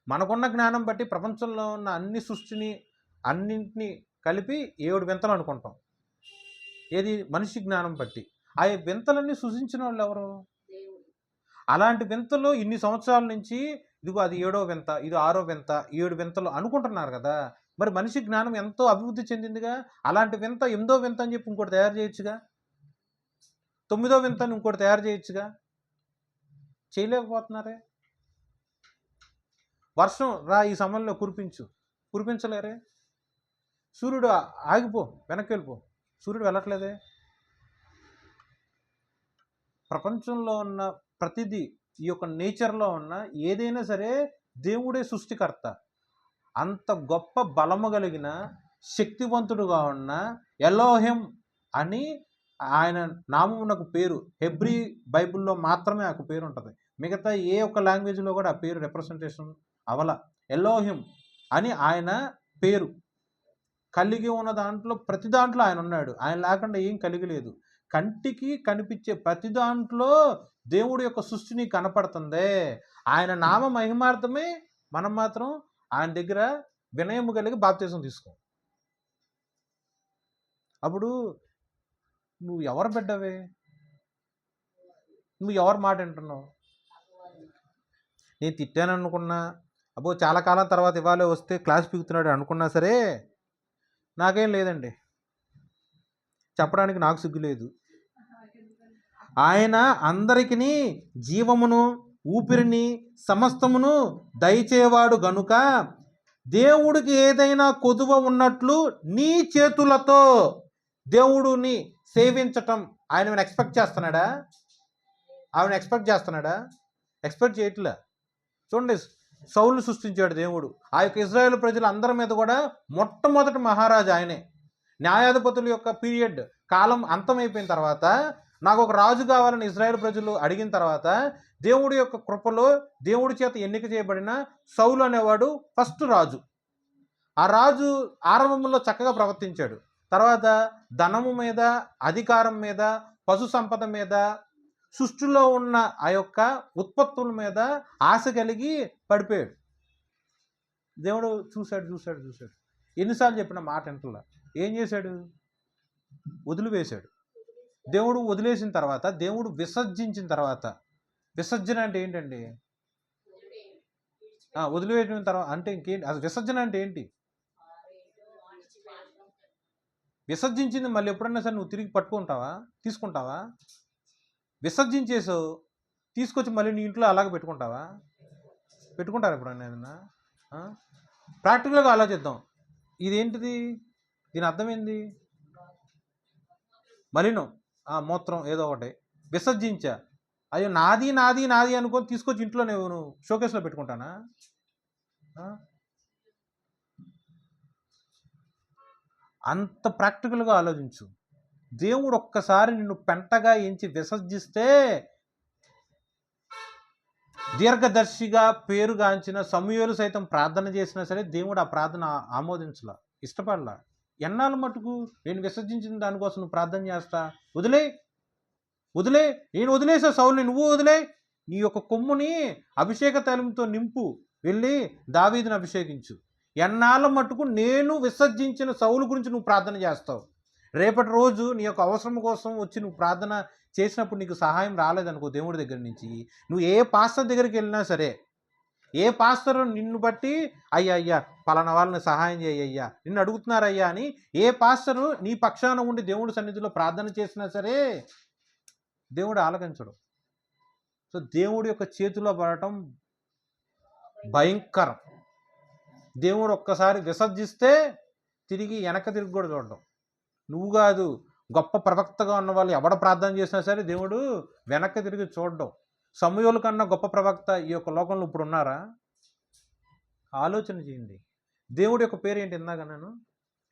మనకున్న జ్ఞానం బట్టి ప్రపంచంలో ఉన్న అన్నింటినీ కలిపి 7 వింతలు అనుకుంటాం. ఏది? మనిషి జ్ఞానం బట్టి. ఆ వింతలన్నీ సృష్టించిన వాళ్ళు ఎవరు? అలాంటి వింతలు ఇన్ని సంవత్సరాల నుంచి ఇదిగో అది 7వ వింత, ఇది 6వ వింత, 7 వింతలు అనుకుంటున్నారు కదా. మరి మనిషి జ్ఞానం ఎంతో అభివృద్ధి చెందిందిగా. అలాంటి వింత 8వ వింత అని చెప్పి ఇంకోటి తయారు చేయొచ్చుగా. 9వ వింత అని ఇంకోటి తయారు చేయొచ్చుగా. చేయలేకపోతున్నారే. వర్షం రా ఈ సమయంలో కురిపించలేరే. సూర్యుడు ఆగిపో, వెనక్కి వెళ్ళిపో, సూర్యుడు వెళ్ళట్లేదే. ప్రపంచంలో ఉన్న ప్రతిదీ, ఈ యొక్క నేచర్లో ఉన్న ఏదైనా సరే దేవుడే సృష్టికర్త. అంత గొప్ప బలము కలిగిన శక్తివంతుడుగా ఉన్న ఎలోహిం అని ఆయన నామమునకు పేరు. హెబ్రీ బైబిల్లో మాత్రమే ఆ పేరు ఉంటుంది. మిగతా ఏ ఒక్క లాంగ్వేజ్లో కూడా ఆ పేరు రిప్రజెంటేషన్ అవల. ఎలోహిం అని ఆయన పేరు. కలిగి ఉన్న దాంట్లో ప్రతి దాంట్లో ఆయన ఉన్నాడు. ఆయన లేకుండా ఏం కలిగి లేదు. కంటికి కనిపించే ప్రతి దాంట్లో దేవుడి యొక్క సృష్టిని కనపడుతుంది. ఆయన నామ మహిమార్థమే మనం మాత్రం ఆయన దగ్గర వినయము కలిగి బాప్తిజం తీసుకో. అప్పుడు నువ్వు ఎవరు బిడ్డవే? నువ్వు ఎవరి మాట వింటున్నావు? నేను తిట్టాను అనుకున్నా, అబ్బో చాలా కాలం తర్వాత ఇవాళ వస్తే క్లాస్ పీకుతున్నాడు అనుకున్నా సరే నాకేం లేదండి, చెప్పడానికి నాకు సిగ్గు లేదు. ఆయన అందరికీ జీవమును ఊపిరిని సమస్తమును దయచేవాడు గనుక దేవుడికి ఏదైనా కొదువ ఉన్నట్లు నీ చేతులతో దేవుడిని సేవించటం ఆయన ఎక్స్పెక్ట్ చేస్తున్నాడా? ఆవిడ ఎక్స్పెక్ట్ చేస్తున్నాడా? ఎక్స్పెక్ట్ చేయట్లే. చూడండి, సౌలుని సృష్టించాడు దేవుడు. ఆ యొక్క ఇజ్రాయేల్ ప్రజలు అందరి మీద కూడా మొట్టమొదటి మహారాజు ఆయనే. న్యాయాధిపతుల యొక్క పీరియడ్ కాలం అంతమైపోయిన తర్వాత నాకు ఒక రాజు కావాలని ఇజ్రాయేల్ ప్రజలు అడిగిన తర్వాత దేవుడి యొక్క కృపలో దేవుడి చేత ఎన్నిక చేయబడిన సౌలు అనేవాడు ఫస్ట్ రాజు. ఆ రాజు ఆరంభంలో చక్కగా ప్రవర్తించాడు. తర్వాత ధనము మీద, అధికారం మీద, పశు సంపద మీద, సృష్టిలో ఉన్న ఆ యొక్క ఉత్పత్తుల మీద ఆశ కలిగి పడిపోయాడు. దేవుడు చూశాడు. ఎన్నిసార్లు చెప్పిన మాట వింటలా. ఏం చేశాడు? వదిలివేశాడు. దేవుడు వదిలేసిన తర్వాత, దేవుడు విసర్జించిన తర్వాత, విసర్జన అంటే ఏంటండి? వదిలివేసిన తర్వాత అంటే ఇంకేంటి? అసలు విసర్జన అంటే ఏంటి? విసర్జించింది మళ్ళీ ఎప్పుడన్నా సరే నువ్వు తిరిగి పట్టుకుంటావా? తీసుకుంటావా? విసర్జించేసావు, తీసుకొచ్చి మళ్ళీ నీ ఇంట్లో అలాగే పెట్టుకుంటావా? పెట్టుకుంటారు ఎప్పుడన్నా ఏదన్నా? ప్రాక్టికల్గా ఆలోచిద్దాం. ఇదేంటిది? దీని అర్థం ఏంది? మలినం, మూత్రం ఏదో ఒకటి విసర్జించా, అయ్యో నాది నాది నాది అనుకొని తీసుకొచ్చి ఇంట్లో నేను షోకేస్లో పెట్టుకుంటానా? అంత ప్రాక్టికల్గా ఆలోచించు. దేవుడు ఒక్కసారి నిన్ను పెంటగా ఎంచి విసర్జిస్తే దీర్ఘదర్శిగా పేరుగాంచిన సమూయేలు సైతం ప్రార్థన చేసినా సరే దేవుడు ఆ ప్రార్థన ఆమోదించలా, ఇష్టపడలా. ఎన్నాళ్ళు మటుకు నేను విసర్జించిన దానికోసం నువ్వు ప్రార్థన చేస్తా? వదిలే, నేను వదిలేసా సౌలుని, నువ్వు వదిలే. నీ యొక్క కొమ్ముని అభిషేక తైలంతో నింపు, వెళ్ళి దావీదుని అభిషేకించు. ఎన్నాళ్ళ మటుకు నేను విసర్జించిన సౌలు గురించి నువ్వు ప్రార్థన చేస్తావు? రేపటి రోజు నీ యొక్క అవసరం కోసం వచ్చి నువ్వు ప్రార్థన చేసినప్పుడు నీకు సహాయం రాలేదనుకో దేవుడి దగ్గర నుంచి, నువ్వు ఏ పాస్టర్ దగ్గరికి వెళ్ళినా సరే, ఏ పాస్టర్ నిన్ను బట్టి అయ్యా పలానా వాళ్ళని సహాయం చేయ్యా, నిన్ను అడుగుతున్నారయ్యా అని ఏ పాస్టరు నీ పక్షాన ఉండి దేవుడి సన్నిధిలో ప్రార్థన చేసినా సరే దేవుడు ఆలకించడు. సో దేవుడి యొక్క చేతిలో పడటం భయంకరం. దేవుడు ఒక్కసారి విసర్జిస్తే తిరిగి వెనక తిరిగి కూడా చూడడం. నువ్వు కాదు, గొప్ప ప్రవక్తగా ఉన్న వాళ్ళు ఎవడ ప్రార్థన చేసినా సరే దేవుడు వెనక్కి తిరిగి చూడడం. సమూయేలు కన్నా గొప్ప ప్రవక్త ఈ యొక్క లోకంలో ఇప్పుడు ఉన్నారా? ఆలోచన చేయండి. దేవుడి యొక్క పేరు ఏంటి? ఇందాక నేను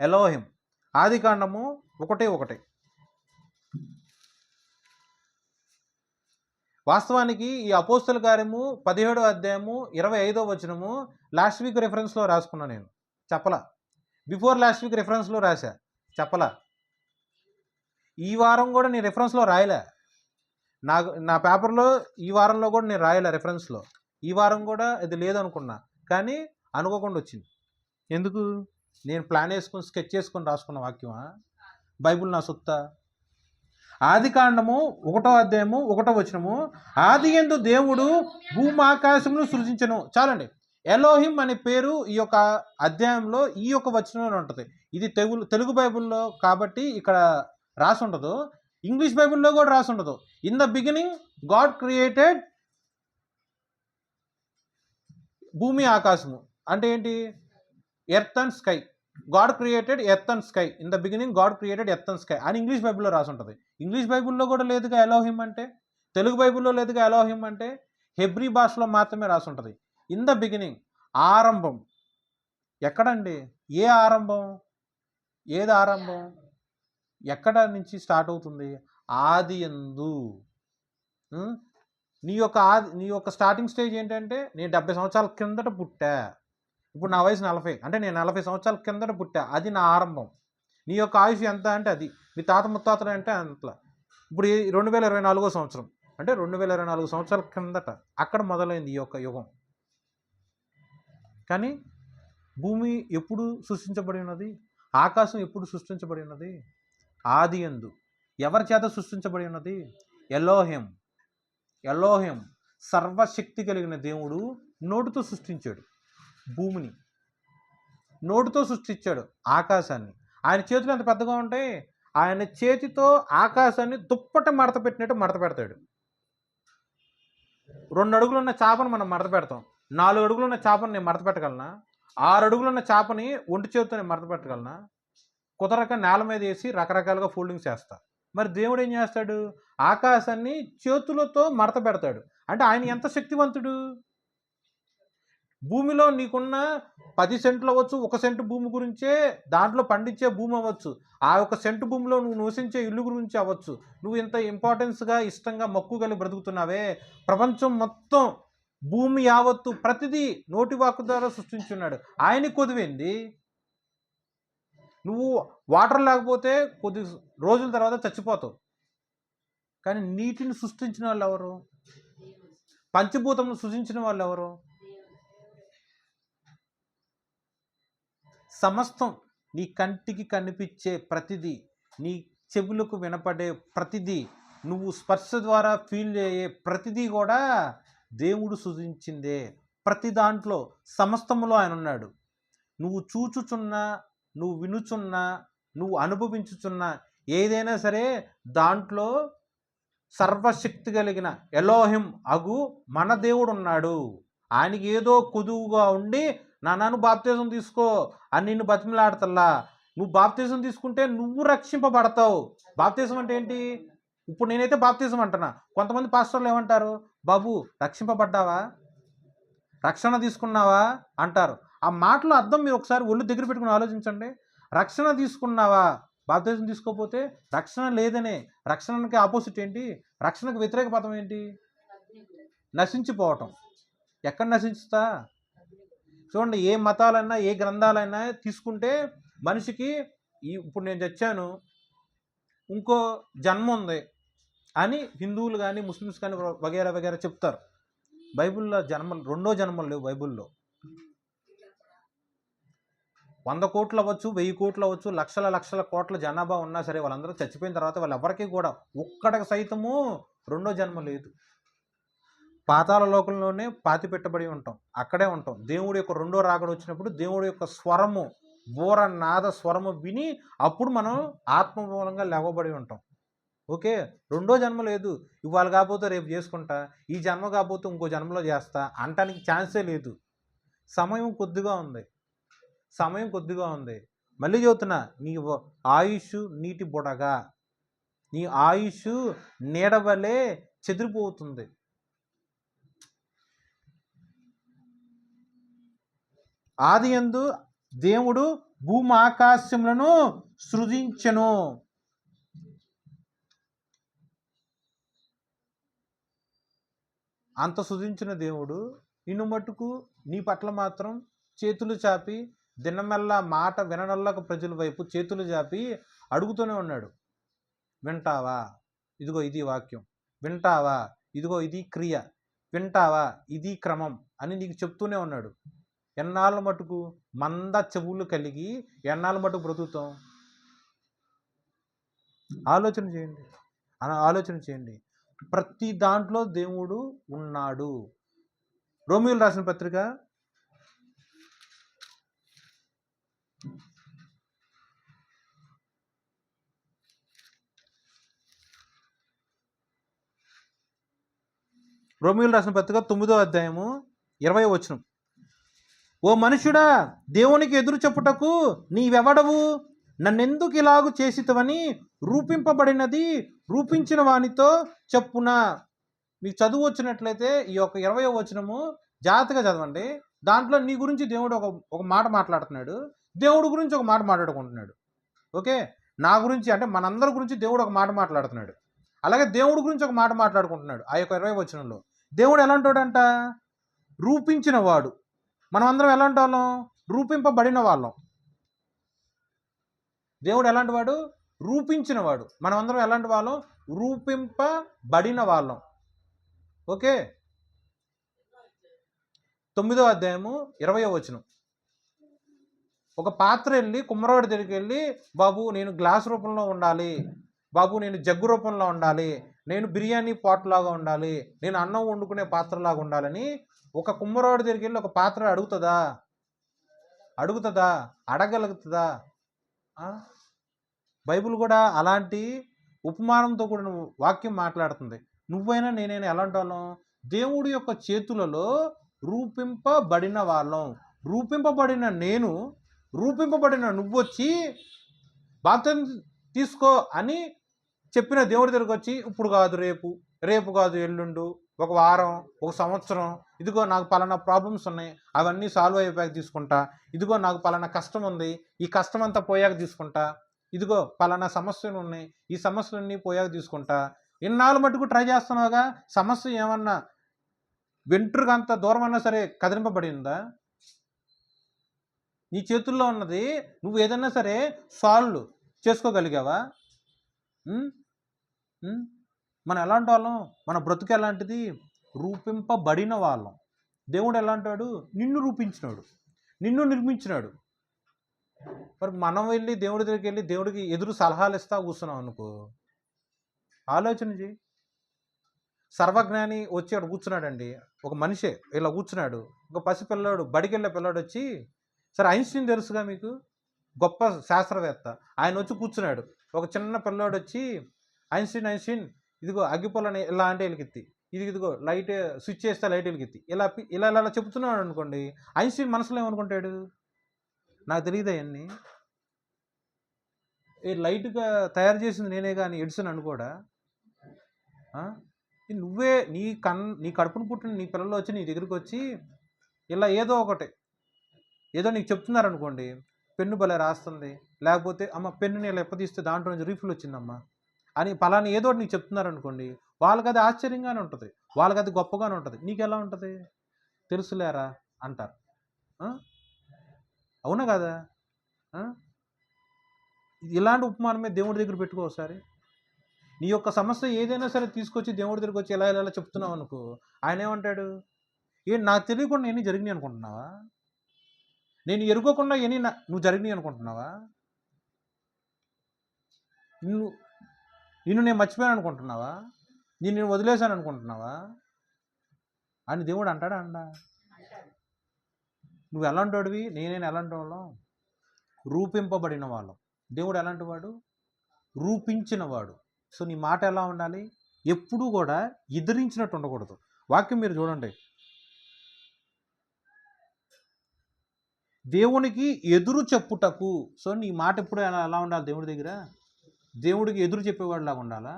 ఎలోహిం. ఆదికాండము 1:1. వాస్తవానికి ఈ అపోస్తల కార్యము 17వ అధ్యాయము 25వ వచనము లాస్ట్ వీక్ రెఫరెన్స్లో రాసుకున్నా. నేను చెప్పలా. బిఫోర్ లాస్ట్ వీక్ రెఫరెన్స్లో రాశా, చెప్పలా. ఈ వారం కూడా నేను రెఫరెన్స్లో రాయలే. నా పేపర్లో ఈ వారంలో కూడా నేను రాయలే రెఫరెన్స్లో. ఈ వారం కూడా ఇది లేదనుకున్నా, కానీ అనుకోకుండా వచ్చింది. ఎందుకు? నేను ప్లాన్ వేసుకొని స్కెచ్ చేసుకొని రాసుకున్న వాక్యమా? బైబిల్ నా సొత్తా? ఆదికాండము 1వ అధ్యాయము 1వ వచనము, ఆదియందు దేవుడు భూమాకాశమును సృజించెను. చాలండి. ఎలోహిం అనే పేరు ఈ యొక్క అధ్యాయంలో ఈ యొక్క వచనంలో ఉంటుంది. ఇది తెలుగు బైబిల్లో కాబట్టి ఇక్కడ రాసి ఉండదు. ఇంగ్లీష్ బైబిల్లో కూడా రాసి ఉండదు. In the beginning God created, భూమి ఆకాశము అంటే ఏంటి? Earth and sky. God created earth and sky. In the beginning God created earth and sky అని ఇంగ్లీష్ బైబిల్లో రాసి ఉంటుంది. ఇంగ్లీష్ బైబిల్లో కూడా లేదుగా ఎలోహిం అంటే. తెలుగు బైబిల్లో లేదుగా ఎలోహిం అంటే. హెబ్రీ భాషలో మాత్రమే రాసి ఉంటుంది. ఇన్ ద బిగినింగ్, ఆరంభం. ఎక్కడండి? ఏ ఆరంభం? ఏది ఆరంభం? ఎక్కడ నుంచి స్టార్ట్ అవుతుంది? ఆది యందు. నీ యొక్క స్టార్టింగ్ స్టేజ్ ఏంటంటే, నేను 70 సంవత్సరాల కిందట పుట్టా, ఇప్పుడు నా వయసు 40, అంటే నేను 40 సంవత్సరాల కిందట పుట్టా, అది నా ఆరంభం. నీ యొక్క ఆయుష్ ఎంత అంటే అది, మీ తాత ముత్తాతలు అంటే అంతలా. ఇప్పుడు 2024 సంవత్సరం అంటే 2024 సంవత్సరాల కిందట అక్కడ మొదలైంది ఈ యొక్క యుగం. కానీ భూమి ఎప్పుడు సృష్టించబడి ఉన్నది? ఆకాశం ఎప్పుడు సృష్టించబడి ఉన్నది? ఆది యందు. ఎవరి చేత సృష్టించబడి ఉన్నది? ఎలోహిం. ఎలోహిం సర్వశక్తి కలిగిన దేవుడు నోటితో సృష్టించాడు భూమిని, నోటితో సృష్టించాడు ఆకాశాన్ని. ఆయన చేతులు ఎంత పెద్దగా ఉంటాయి, ఆయన చేతితో ఆకాశాన్ని దుప్పట మడత పెట్టినట్టు మడత పెడతాడు. 2 అడుగులు ఉన్న చేపను మనం మడత పెడతాం, 4 అడుగులు ఉన్న చేపను నేను మడత పెట్టగలనా? 6 అడుగులు ఉన్న చేపని ఒంటి చేతితో నేను మడత పెట్టగలనా? కుదరక నేల మీద వేసి రకరకాలుగా ఫోల్డింగ్స్ చేస్తా. మరి దేవుడు ఏం చేస్తాడు? ఆకాశాన్ని చేతులతో మడత పెడతాడు. అంటే ఆయన ఎంత శక్తివంతుడు! భూమిలో నీకున్న 10 సెంట్లు అవ్వచ్చు, 1 సెంటు భూమి గురించే, దాంట్లో పండించే భూమి అవ్వచ్చు, ఆ 1 సెంటు భూమిలో నువ్వు నివసించే ఇల్లు గురించి అవ్వచ్చు, నువ్వు ఇంత ఇంపార్టెన్స్గా ఇష్టంగా మక్కువ కలిగి బ్రతుకుతున్నావే, ప్రపంచం మొత్తం భూమి యావత్తు ప్రతిదీ నోటి వాక్కు ద్వారా సృష్టించున్నాడు. ఆయనకి కొదివింది. నువ్వు వాటర్ లేకపోతే కొద్ది రోజుల తర్వాత చచ్చిపోతావు. కానీ నీటిని సృష్టించిన వాళ్ళు ఎవరు? పంచభూతమును సృష్టించిన వాళ్ళు ఎవరు? సమస్తం నీ కంటికి కనిపించే ప్రతిదీ, నీ చెవులకు వినపడే ప్రతిదీ, నువ్వు స్పర్శ ద్వారా ఫీల్ అయ్యే ప్రతిదీ కూడా దేవుడు సృజించిందే. ప్రతి దాంట్లో సమస్తములో ఆయన ఉన్నాడు. నువ్వు చూచుచున్నా, నువ్వు వినుచున్నా, నువ్వు అనుభవించుచున్నా ఏదైనా సరే దాంట్లో సర్వశక్తి కలిగిన ఎలోహిం అగు మన దేవుడు ఉన్నాడు. ఆయనకి ఏదో కొదువుగా ఉండి నాన్న బాప్తిజం తీసుకో అని నిన్ను బతిమలాడతల్లా. నువ్వు బాప్తిజం తీసుకుంటే నువ్వు రక్షింపబడతావు. బాప్తిజం అంటే ఏంటి? ఇప్పుడు నేనైతే బాప్తిజం అంటున్నా, కొంతమంది పాస్టర్లు ఏమంటారు? బాబు రక్షింపబడ్డావా, రక్షణ తీసుకున్నావా అంటారు. ఆ మాటల అర్థం మీరు ఒకసారి ఒళ్ళు దగ్గర పెట్టుకుని ఆలోచించండి. రక్షణ తీసుకున్నావా? బాప్తిజం తీసుకోకపోతే రక్షణ లేదనే. రక్షణకి ఆపోజిట్ ఏంటి? రక్షణకు వ్యతిరేక పదం ఏంటి? నశించిపోవటం. ఎక్కడ నశించుతా? చూడండి, ఏ మతాలైనా ఏ గ్రంథాలైనా తీసుకుంటే మనిషికి ఇప్పుడు నేను చచ్చాను, ఇంకో జన్మ ఉంది అని హిందువులు కానీ ముస్లిమ్స్ కానీ వగేరా వగేరా చెప్తారు. బైబిల్లో రెండో జన్మలు లేవు. బైబిల్లో 100 కోట్లు అవ్వచ్చు, 1000 కోట్లు అవ్వచ్చు, లక్షల లక్షల కోట్ల జనాభా ఉన్నా సరే వాళ్ళందరూ చచ్చిపోయిన తర్వాత వాళ్ళు ఎవరికి కూడా ఒక్కడికి సైతము రెండో జన్మ లేదు. పాతాళ లోకంలోనే పాతి పెట్టబడి ఉంటాం, అక్కడే ఉంటాం. దేవుడి యొక్క రెండో రాకడ వచ్చినప్పుడు దేవుడి యొక్క స్వరము, బోర నాద స్వరము విని అప్పుడు మనం ఆత్మమూలంగా లేవబడి ఉంటాం. ఓకే, రెండో జన్మ లేదు. ఇవాళ కాకపోతే రేపు చేసుకుంటా, ఈ జన్మ కాకపోతే ఇంకో జన్మలో చేస్తా అంటానికి ఛాన్సే లేదు. సమయం కొద్దిగా ఉంది. మళ్ళీ చెబుతున్నా, నీ ఆయుష్ నీటి బుడగా, నీ ఆయుష్ నీడవలే చెదిరిపోతుంది. ఆది యందు దేవుడు భూమి ఆకాశములను సృజించెను. అంత సృజించిన దేవుడు నిన్ను మట్టుకు నీ పట్ల మాత్రం చేతులు చాపి దినమెల్లా మాట విననొల్లక ప్రజల వైపు చేతులు చాపి అడుగుతూనే ఉన్నాడు. వింటావా? ఇదిగో ఇది వాక్యం. వింటావా? ఇదిగో ఇది క్రియ. వింటావా? ఇది క్రమం అని నీకు చెప్తూనే ఉన్నాడు. ఎన్నాళ్ళ మటుకు మంద చెవులు కలిగి ఎన్నాళ్ళ మటుకు బ్రతుకుతాం? ఆలోచన చేయండి. ప్రతి దాంట్లో దేవుడు ఉన్నాడు. రోమియోలు రాసిన పత్రిక 9వ అధ్యాయము 20వ వచనం. ఓ మనుషుడా, దేవునికి ఎదురు చెప్పుటకు నీవెవడవు? నన్నెందుకు ఇలాగు చేసితవని రూపింపబడినది రూపించిన వానితో చెప్పునా. మీకు చదువు వచ్చినట్లయితే ఈ యొక్క 20వ వచనము జాగ్రత్తగా చదవండి. దాంట్లో నీ గురించి దేవుడు ఒక మాట మాట్లాడుతున్నాడు, దేవుడు గురించి ఒక మాట మాట్లాడుకుంటున్నాడు. ఓకే, నా గురించి అంటే మనందరి గురించి దేవుడు ఒక మాట మాట్లాడుతున్నాడు. అలాగే దేవుడి గురించి ఒక మాట మాట్లాడుకుంటున్నాడు. ఆ యొక్క 20వ వచనంలో దేవుడు ఎలాంటోడంట? రూపించిన వాడు. మనం అందరం ఎలాంటి వాళ్ళం? రూపింపబడిన వాళ్ళం. దేవుడు ఎలాంటి వాడు? రూపించిన వాడు. మనం అందరం ఎలాంటి వాళ్ళం? రూపింపబడిన వాళ్ళం. ఓకే, 9వ అధ్యాయము 20వ వచనం. ఒక పాత్ర వెళ్ళి కుమ్మరోడి దగ్గరికి వెళ్ళి, బాబు నేను గ్లాస్ రూపంలో ఉండాలి, బాబు నేను జగ్గు రూపంలో ఉండాలి, నేను బిర్యానీ పాట్లాగా ఉండాలి, నేను అన్నం వండుకునే పాత్రలాగా ఉండాలని ఒక కుమ్మరోడి దగ్గరికి వెళ్ళి ఒక పాత్ర అడుగుతుందా? అడగలుగుతుందా? బైబిల్ కూడా అలాంటి ఉపమానంతో కూడిన వాక్యం మాట్లాడుతుంది. నువ్వైనా నేనైనా ఎలాంటి వాళ్ళం? దేవుడి యొక్క చేతులలో రూపింపబడిన వాళ్ళం. రూపింపబడిన నేను, రూపింపబడిన నువ్వు వచ్చి బాప్తిసం తీసుకో అని చెప్పిన దేవుడి దగ్గరికి వచ్చి, ఇప్పుడు కాదు రేపు, రేపు కాదు ఎల్లుండు, ఒక వారం, ఒక సంవత్సరం, ఇదిగో నాకు పలానా ప్రాబ్లమ్స్ ఉన్నాయి, అవన్నీ సాల్వ్ అయిపోయాక తీసుకుంటా, ఇదిగో నాకు పలానా కష్టం ఉంది, ఈ కష్టం అంతా పోయాక తీసుకుంటా, ఇదిగో పలానా సమస్యలు ఉన్నాయి, ఈ సమస్యలన్నీ పోయాక తీసుకుంటా. ఇన్నాళ్ళు మటుకు ట్రై చేస్తున్నావుగా, సమస్య ఏమన్నా వెంట్రుకంత దూరం అన్నా సరే కదిలింపబడిందా? నీ చేతుల్లో ఉన్నది నువ్వు ఏదైనా సరే సాల్వ్ చేసుకోగలిగావా? మనం ఎలాంటి వాళ్ళం? మన బ్రతుకు ఎలాంటిది? రూపింపబడిన వాళ్ళం. దేవుడు ఎలాంటి వాడు? నిన్ను రూపించినాడు, నిన్ను నిర్మించినాడు. మరి మనం వెళ్ళి దేవుడి దగ్గరికి వెళ్ళి దేవుడికి ఎదురు సలహాలు ఇస్తా కూర్చున్నాం అనుకో, ఆలోచన చేయి. సర్వజ్ఞాని వచ్చి అక్కడ కూర్చున్నాడండి, ఒక మనిషే ఇలా కూర్చున్నాడు. ఒక పసిపిల్లాడు, బడికెళ్ళే పిల్లాడు వచ్చి, సరే ఐన్స్టీన్ తెలుసుగా మీకు, గొప్ప శాస్త్రవేత్త, ఆయన వచ్చి కూర్చున్నాడు. ఒక చిన్న పిల్లాడు వచ్చి, ఐన్స్టీన్ ఇదిగో అగ్గిపుల్లని ఇలా అంటే వెలిగిత్తి, ఇదిగో లైట్ స్విచ్ చేస్తే లైట్ వెలిగిత్తి, ఇలా ఇలా ఇలా చెప్తున్నాడు అనుకోండి, ఐన్స్టీన్ మనసులో ఏమనుకుంటాడు? నాకు తెలియదు అవన్నీ, లైట్గా తయారు చేసింది నేనే కానీ ఎడిసన్ అనుకోడా? నువ్వే నీ కడుపును పుట్టిన నీ పిల్లలు వచ్చి నీ దగ్గరికి వచ్చి ఇలా ఏదో ఒకటి ఏదో నీకు చెప్తున్నారనుకోండి, పెన్ను భలే రాస్తుంది, లేకపోతే అమ్మ పెన్నుని ఇలా ఎప్పతీస్తే దాంట్లో నుంచి రీఫిల్ వచ్చిందమ్మా అని పలానా ఏదో నీకు చెప్తున్నారనుకోండి, వాళ్ళకి అది ఆశ్చర్యంగానే ఉంటుంది, వాళ్ళకి అది గొప్పగానే ఉంటుంది. నీకు ఎలా ఉంటుంది? తెలుసులేరా అంటారు. అవునా కదా? ఇలాంటి ఉపమానమే దేవుడి దగ్గర పెట్టుకో ఒకసారి. నీ యొక్క సమస్య ఏదైనా సరే తీసుకొచ్చి దేవుడి దగ్గరికి వచ్చి ఎలా ఎలా చెప్తున్నావు అనుకో, ఆయన ఏమంటాడు? నాకు తెలియకుండా ఎన్ని జరిగినాయి అనుకుంటున్నావా? నేను ఎరుగకుండా ఎన్ని నువ్వు జరిగినాయి అనుకుంటున్నావా? నిన్ను నేను మర్చిపోయాను అనుకుంటున్నావా? నేను వదిలేశాను అనుకుంటున్నావా అని దేవుడు అంటాడా? నువ్వు ఎలాంటి వాడివి, నేనైనా ఎలాంటి వాళ్ళం? రూపింపబడిన వాళ్ళం. దేవుడు ఎలాంటి వాడు? రూపించిన వాడు. సో నీ మాట ఎలా ఉండాలి? ఎప్పుడూ కూడా ఎదిరించినట్టు ఉండకూడదు. వాక్యం మీరు చూడండి, దేవునికి ఎదురు చెప్పుటకు. సో నీ మాట ఎప్పుడు ఎలా ఉండాలి? దేవుడి దగ్గర దేవుడికి ఎదురు చెప్పేవాడిలాగా ఉండాలా?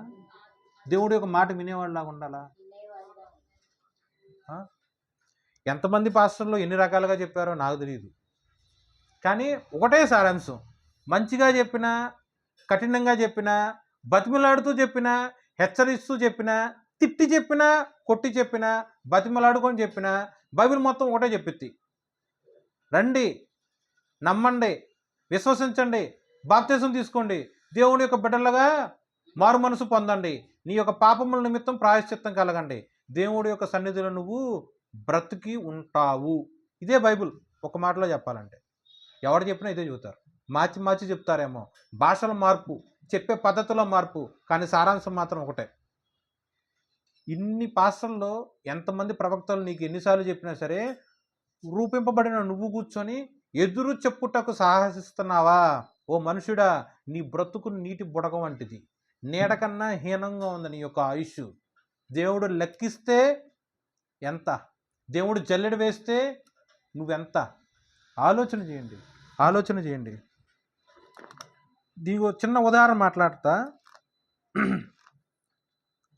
దేవుడి యొక్క మాట వినేవాడిలాగా ఉండాలా? ఎంతమంది పాస్టర్లు ఎన్ని రకాలుగా చెప్పారో నాకు తెలియదు, కానీ ఒకటే సారాంశం. మంచిగా చెప్పినా, కఠినంగా చెప్పినా, బతిమలాడుతూ చెప్పినా, హెచ్చరిస్తూ చెప్పినా, తిట్టి చెప్పినా, కొట్టి చెప్పినా, బతిమలాడుకొని చెప్పినా, బైబిల్ మొత్తం ఒకటే చెప్పిద్ది. రండి, నమ్మండి, విశ్వసించండి, బాప్తిసం తీసుకోండి, దేవుని యొక్క బిడ్డలుగా మారు మనసు పొందండి, నీ యొక్క పాపముల నిమిత్తం ప్రాయశ్చిత్తం కలగండి, దేవుడి యొక్క సన్నిధిలో నువ్వు బ్రతికి ఉంటావు. ఇదే బైబిల్. ఒక మాటలో చెప్పాలంటే ఎవరు చెప్పినా ఇదే చెబుతారు. మార్చి చెప్తారేమో, భాషల మార్పు, చెప్పే పద్ధతిలో మార్పు, కానీ సారాంశం మాత్రం ఒకటే. ఇన్ని పాస్టర్లో ఎంతమంది ప్రవక్తలు నీకు ఎన్నిసార్లు చెప్పినా సరే, రూపింపబడిన నువ్వు కూర్చొని ఎదురు చెప్పుటకు సాహసిస్తున్నావా? ఓ మనుషుడా, నీ బ్రతుకు నీటి బుడగ వంటిది, నీడకన్నా హీనంగా ఉంది నీ యొక్క ఆయుష్. దేవుడు లెక్కిస్తే ఎంత, దేవుడు జల్లెడ వేస్తే నువ్వెంత? ఆలోచన చేయండి. దీనికి చిన్న ఉదాహరణ మాట్లాడతా.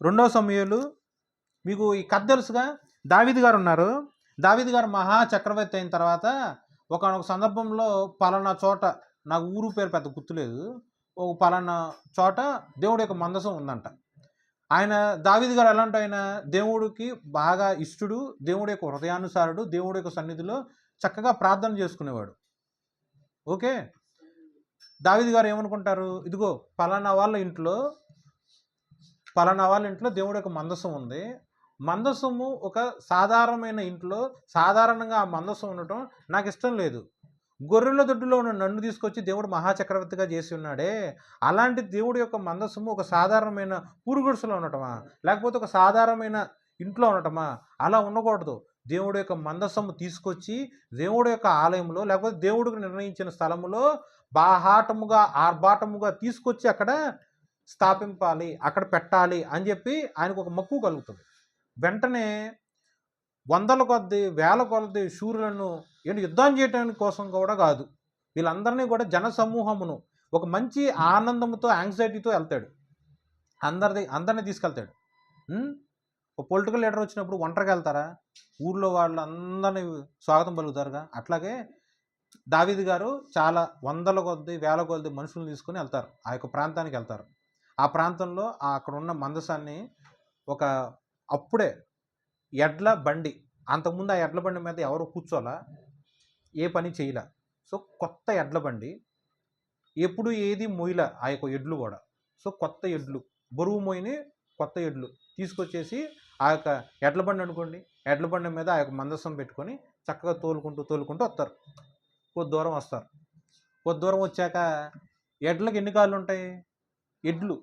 2వ సమూయేలు, మీకు ఈ కథ తెలుసుగా. దావీదు గారు ఉన్నారు. దావీదు గారు మహా చక్రవర్తి అయిన తర్వాత ఒకనొక సందర్భంలో పలానా చోట నాకు ఊరు పేరు పెద్ద గుర్తులేదు, ఒక పలానా చోట దేవుడి యొక్క మందసం ఉందంట. ఆయన దావీదు గారు ఎలాంటి ఆయన, దేవుడికి బాగా ఇష్టడు, దేవుడి యొక్క హృదయానుసారుడు, దేవుడి యొక్క సన్నిధిలో చక్కగా ప్రార్థన చేసుకునేవాడు. ఓకే, దావీదు గారు ఏమనుకుంటారు, ఇదిగో పలానా వాళ్ళ ఇంట్లో దేవుడి యొక్క మందసం ఉంది. మందసము ఒక సాధారణమైన ఇంట్లో సాధారణంగా ఆ మందసం ఉండటం నాకు ఇష్టం లేదు. గొర్రెల దొడ్డులో ఉన్న నన్ను తీసుకొచ్చి దేవుడు మహాచక్రవర్తిగా చేసి ఉన్నాడే, అలాంటి దేవుడి యొక్క మందసము ఒక సాధారణమైన పూరుగుడిసెలో ఉండటమా, లేకపోతే ఒక సాధారణమైన ఇంట్లో ఉండటమా? అలా ఉండకూడదు. దేవుడి యొక్క మందసము తీసుకొచ్చి దేవుడి యొక్క ఆలయంలో, లేకపోతే దేవుడికి నిర్ణయించిన స్థలములో బాహాటముగా ఆర్భాటముగా తీసుకొచ్చి అక్కడ స్థాపింపాలి, అక్కడ పెట్టాలి అని చెప్పి ఆయనకు ఒక మక్కువ కలుగుతుంది. వెంటనే వందల కొద్ది వేల కొద్ది శూరులను యుద్ధం చేయడానికి కోసం కూడా కాదు, వీళ్ళందరినీ కూడా జన సమూహమును ఒక మంచి ఆనందంతో యాంగ్జైటీతో వెళ్తాడు, అందరినీ తీసుకెళ్తాడు. ఒక పొలిటికల్ లీడర్ వచ్చినప్పుడు ఒంటరిగా వెళ్తారా, ఊర్లో వాళ్ళందరినీ స్వాగతం పలుకుతారుగా, అట్లాగే దావీదు గారు చాలా వందల కొద్ది వేల కొద్ది మనుషులను తీసుకుని వెళ్తారు, ఆ యొక్క ప్రాంతానికి వెళ్తారు. ఆ ప్రాంతంలో అక్కడ ఉన్న మందసాన్ని అప్పుడే ఎడ్ల బండి, అంతకుముందు ఆ ఎడ్ల బండి మీద ఎవరు కూర్చోలా, ఏ పని చేయలే. సో కొత్త ఎడ్ల బండి, ఎప్పుడు ఏది మొయ్యల ఆ యొక్క ఎడ్లు కూడా. సో కొత్త ఎడ్లు, బరువు మోయిని కొత్త ఎడ్లు తీసుకొచ్చేసి ఆ యొక్క ఎడ్ల బండి అనుకోండి, ఎడ్ల బండి మీద ఆ యొక్క మందసం పెట్టుకొని చక్కగా తోలుకుంటూ వస్తారు. కొద్ది దూరం వస్తారు. కొద్ది దూరం వచ్చాక ఎడ్లకు ఎన్ని కాళ్ళు ఉంటాయి? ఎడ్లు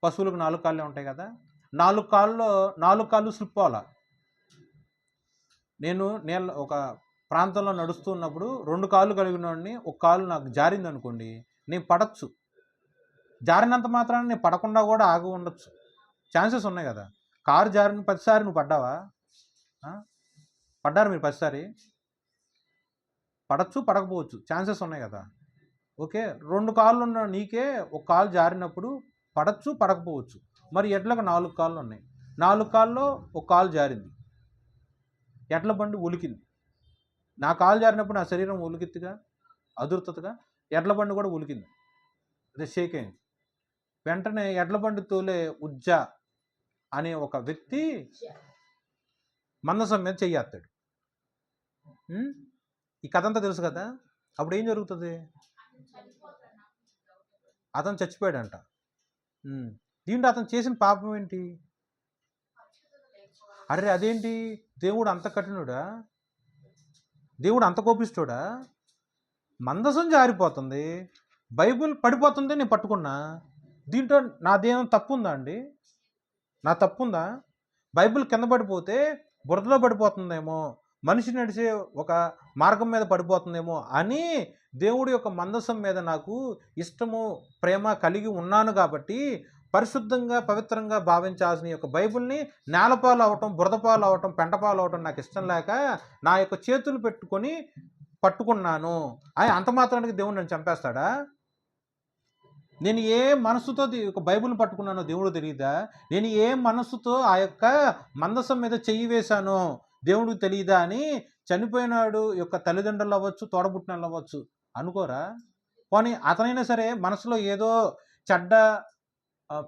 పశువులకు 4 కాళ్ళే ఉంటాయి కదా, 4 కాళ్ళు స్లిప్ అవ్వాలా. నేను ఒక ప్రాంతంలో నడుస్తూ ఉన్నప్పుడు 2 కాళ్ళు కలిగిన వాడిని, ఒక కాలు నాకు జారింది అనుకోండి, నేను పడచ్చు. జారినంత మాత్రాన నేను పడకుండా కూడా ఆగి ఉండొచ్చు, ఛాన్సెస్ ఉన్నాయి కదా. కారు జారిన 10 సారి నువ్వు పడ్డావా? పడ్డారు మీరు 10 సారి? పడచ్చు, పడకపోవచ్చు, ఛాన్సెస్ ఉన్నాయి కదా. ఓకే, 2 కాళ్ళు ఉన్న నీకే ఒక కాలు జారినప్పుడు పడచ్చు, పడకపోవచ్చు. మరి ఎడ్లకు 4 కాళ్ళు ఉన్నాయి, 4 కాళ్ళలో ఒక కాలు జారింది, ఎడ్ల బండి ఉలికింది. నా కాలు జారినప్పుడు నా శరీరం ఉలికిత్తుగా అదురుతుందిగా, ఎడ్ల బండి కూడా ఉలికింది, అదే షేక్ అయింది. వెంటనే ఎడ్ల బండి తోలే ఉజ్జా అనే ఒక వ్యక్తి మందసం మీద చెయ్యేస్తాడు. ఈ కథ అంతా తెలుసు కదా. అప్పుడు ఏం జరుగుతుంది? అతను చచ్చిపోయాడంట. దీంట్లో అతను చేసిన పాపం ఏంటి? అరే అదేంటి, దేవుడు అంత కఠినుడా? దేవుడు అంత కోపిస్తాడా? మందసం జారిపోతుంది, బైబిల్ పడిపోతుంది, నేను పట్టుకున్నా. దీంట్లో నాదేం తప్పు ఉందా అండి? నా తప్పు ఉందా? బైబిల్ కింద పడిపోతే బురదలో పడిపోతుందేమో, మనిషి నడిచే ఒక మార్గం మీద పడిపోతుందేమో అని దేవుడి యొక్క మందసం మీద నాకు ఇష్టము ప్రేమ కలిగి ఉన్నాను కాబట్టి పరిశుద్ధంగా పవిత్రంగా భావించాల్సిన యొక్క బైబిల్ని నేలపాలు అవటం, బురదపాలు అవటం, పెంటపాలు అవటం నాకు ఇష్టం లేక నా యొక్క చేతులు పెట్టుకొని పట్టుకున్నాను. అంత మాత్రానికి దేవుడు నన్ను చంపేస్తాడా? నేను ఏ మనసుతో ఒక బైబిల్ని పట్టుకున్నానో దేవుడు తెలియదా? నేను ఏ మనసుతో ఆ యొక్క మందసం మీద చెయ్యి వేశానో దేవుడికి తెలియదా అని చనిపోయినాడు యొక్క తల్లిదండ్రులు అవ్వచ్చు, తోడబుట్టినలు అవ్వచ్చు అనుకోరా? కానీ అతనైనా సరే మనసులో ఏదో చెడ్డ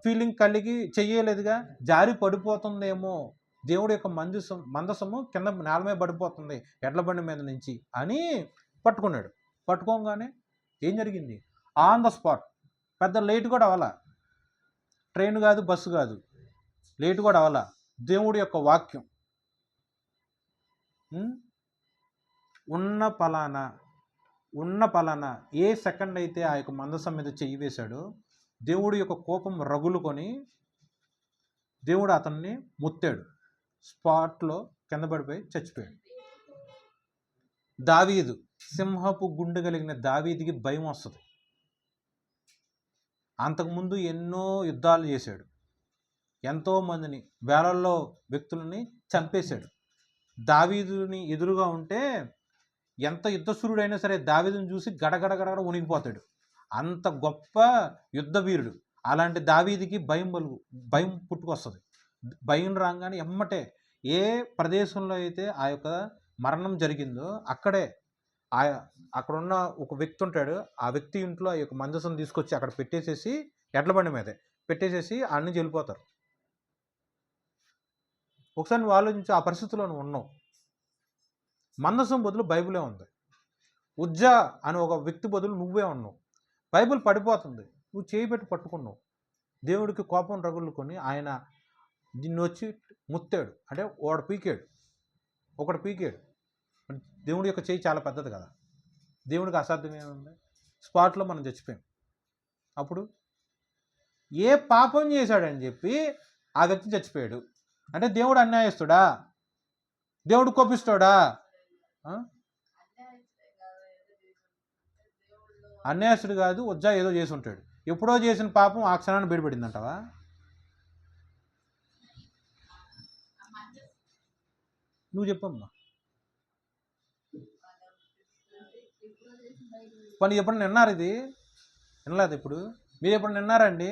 ఫీలింగ్ కలిగి చెయ్యలేదుగా. జారి పడిపోతుందేమో, దేవుడి యొక్క మందసము కింద నేల మీద పడిపోతుంది ఎడ్ల బండి మీద నుంచి అని పట్టుకున్నాడు. పట్టుకోగానే ఏం జరిగింది? ఆన్ ద స్పాట్, పెద్ద లేట్ కూడా అవ్వాలా, ట్రైన్ కాదు, బస్సు కాదు, లేట్ కూడా అవ్వాలా. దేవుడి యొక్క వాక్యం ఉన్న పలానా ఏ సెకండ్ అయితే ఆ యొక్క మందసం మీద చెయ్యి వేశాడో దేవుడి యొక్క కోపం రగులుకొని దేవుడు అతన్ని ముత్తాడు. స్పాట్లో కింద పడిపోయి చచ్చిపోయాడు. దావీదు, సింహపు గుండె కలిగిన దావీదికి భయం వస్తుంది. అంతకుముందు ఎన్నో యుద్ధాలు చేశాడు, ఎంతోమందిని వేలల్లో వ్యక్తులని చంపేశాడు. దావీదుని ఎదురుగా ఉంటే ఎంత యుద్ధశూరుడైనా సరే దావీదుని చూసి గడగడగడ ఉనికిపోతాడు, అంత గొప్ప యుద్ధ వీరుడు. అలాంటి దావీదికి భయం పుట్టుకొస్తుంది. భయం రాగానే ఎమ్మటే ఏ ప్రదేశంలో అయితే ఆ యొక్క మరణం జరిగిందో అక్కడే అక్కడున్న ఒక వ్యక్తి ఉంటాడు, ఆ వ్యక్తి ఇంట్లో ఆ యొక్క మందసం తీసుకొచ్చి అక్కడ పెట్టేసేసి ఎడ్ల బండి మీదే పెట్టేసేసి ఆడ నుంచి వెళ్ళిపోతారు. ఒకసారి నువ్వు ఆలోచించి ఆ పరిస్థితిలో నువ్వు ఉన్నావు. మందసం బదులు బైబిలే ఉంది. ఉజ్జా అని ఒక వ్యక్తి బదులు నువ్వే ఉన్నావు. బైబిల్ పడిపోతుంది, నువ్వు చేయి పెట్టి పట్టుకున్నావు. దేవుడికి కోపం రగులుకొని ఆయన నిన్ను వచ్చి ముత్తాడు, అంటే ఒకడు పీకాడు. దేవుడి యొక్క చేయి చాలా పెద్దది కదా, దేవుడికి అసాధ్యమే ఉంది. స్పాట్లో మనం చచ్చిపోయాం. అప్పుడు ఏ పాపం చేశాడని చెప్పి ఆ వ్యక్తి చచ్చిపోయాడు అంటే దేవుడు అన్యాయస్తుడా? దేవుడు కోపిస్తాడా? అన్యాయస్తుడు కాదు, ఉజ్జా ఏదో చేసి ఉంటాడు. ఎప్పుడో చేసిన పాపం ఆ క్షణాన్ని బయటపడిందంటావా? నువ్వు చెప్పమ్మా. పని ఎప్పుడు విన్నారు? ఇది వినలేదు. ఇప్పుడు మీరు ఎప్పుడు విన్నారండి?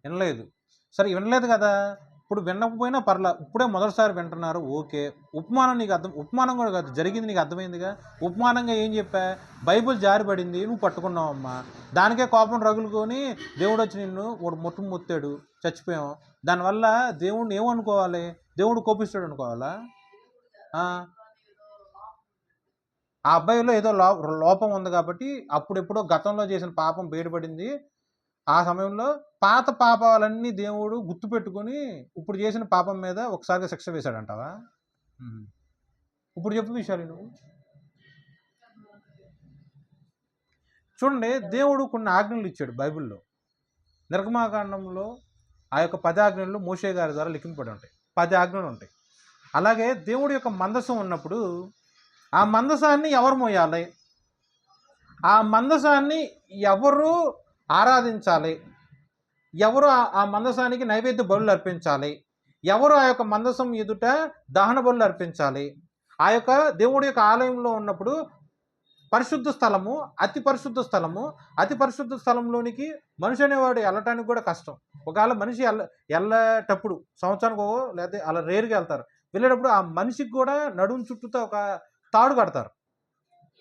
వినలేదు. సరే వినలేదు కదా, ఇప్పుడు వినకపోయినా పర్లా, ఇప్పుడే మొదటిసారి వింటున్నారు, ఓకే. ఉపమానం నీకు ఉపమానం కూడా కాదు, జరిగింది నీకు అర్థమైందిగా. ఉపమానంగా ఏం చెప్పా? బైబిల్ జారిపడింది, నువ్వు పట్టుకున్నావమ్మా. దానికే కోపం రగులుకొని దేవుడు వచ్చి నిన్ను ఒక ముత్తాడు, చచ్చిపోయాం. దానివల్ల దేవుడిని ఏమనుకోవాలి? దేవుడు కోపిస్తాడు అనుకోవాలా? ఆ అబ్బాయిలో ఏదో లోపం ఉంది కాబట్టి అప్పుడెప్పుడో గతంలో చేసిన పాపం బయటపడింది. ఆ సమయంలో పాత పాపాలన్నీ దేవుడు గుర్తుపెట్టుకొని ఇప్పుడు చేసిన పాపం మీద ఒకసారిగా శిక్ష వేశాడంటావా? ఇప్పుడు చెప్పు విషయాలు నువ్వు. చూడండి, దేవుడు కొన్ని ఆజ్ఞలు ఇచ్చాడు బైబిల్లో. నిర్గమాకాండంలో ఆ యొక్క 10 ఆజ్ఞలు మోషే గారి ద్వారా లిఖింపబడి ఉంటాయి. 10 ఆజ్ఞలు ఉంటాయి. అలాగే దేవుడి యొక్క మందసం ఉన్నప్పుడు ఆ మందసాన్ని ఎవరు మోయాలి? ఆ మందసాన్ని ఎవరు ఆరాధించాలి? ఎవరు ఆ మందసానికి నైవేద్య బలులు అర్పించాలి? ఎవరు ఆ యొక్క మందసం ఎదుట దహన బలులు అర్పించాలి? ఆ యొక్క దేవుడి యొక్క ఆలయంలో ఉన్నప్పుడు పరిశుద్ధ స్థలము, అతి పరిశుద్ధ స్థలంలోనికి మనిషి అనేవాడు వెళ్ళటానికి కూడా కష్టం. ఒకవేళ మనిషి వెళ్ళేటప్పుడు సంవత్సరానికో లేకపోతే అలా రేరుగా వెళ్తారు. వెళ్ళేటప్పుడు ఆ మనిషికి కూడా నడుము చుట్టూతో ఒక తాడు కడతారు.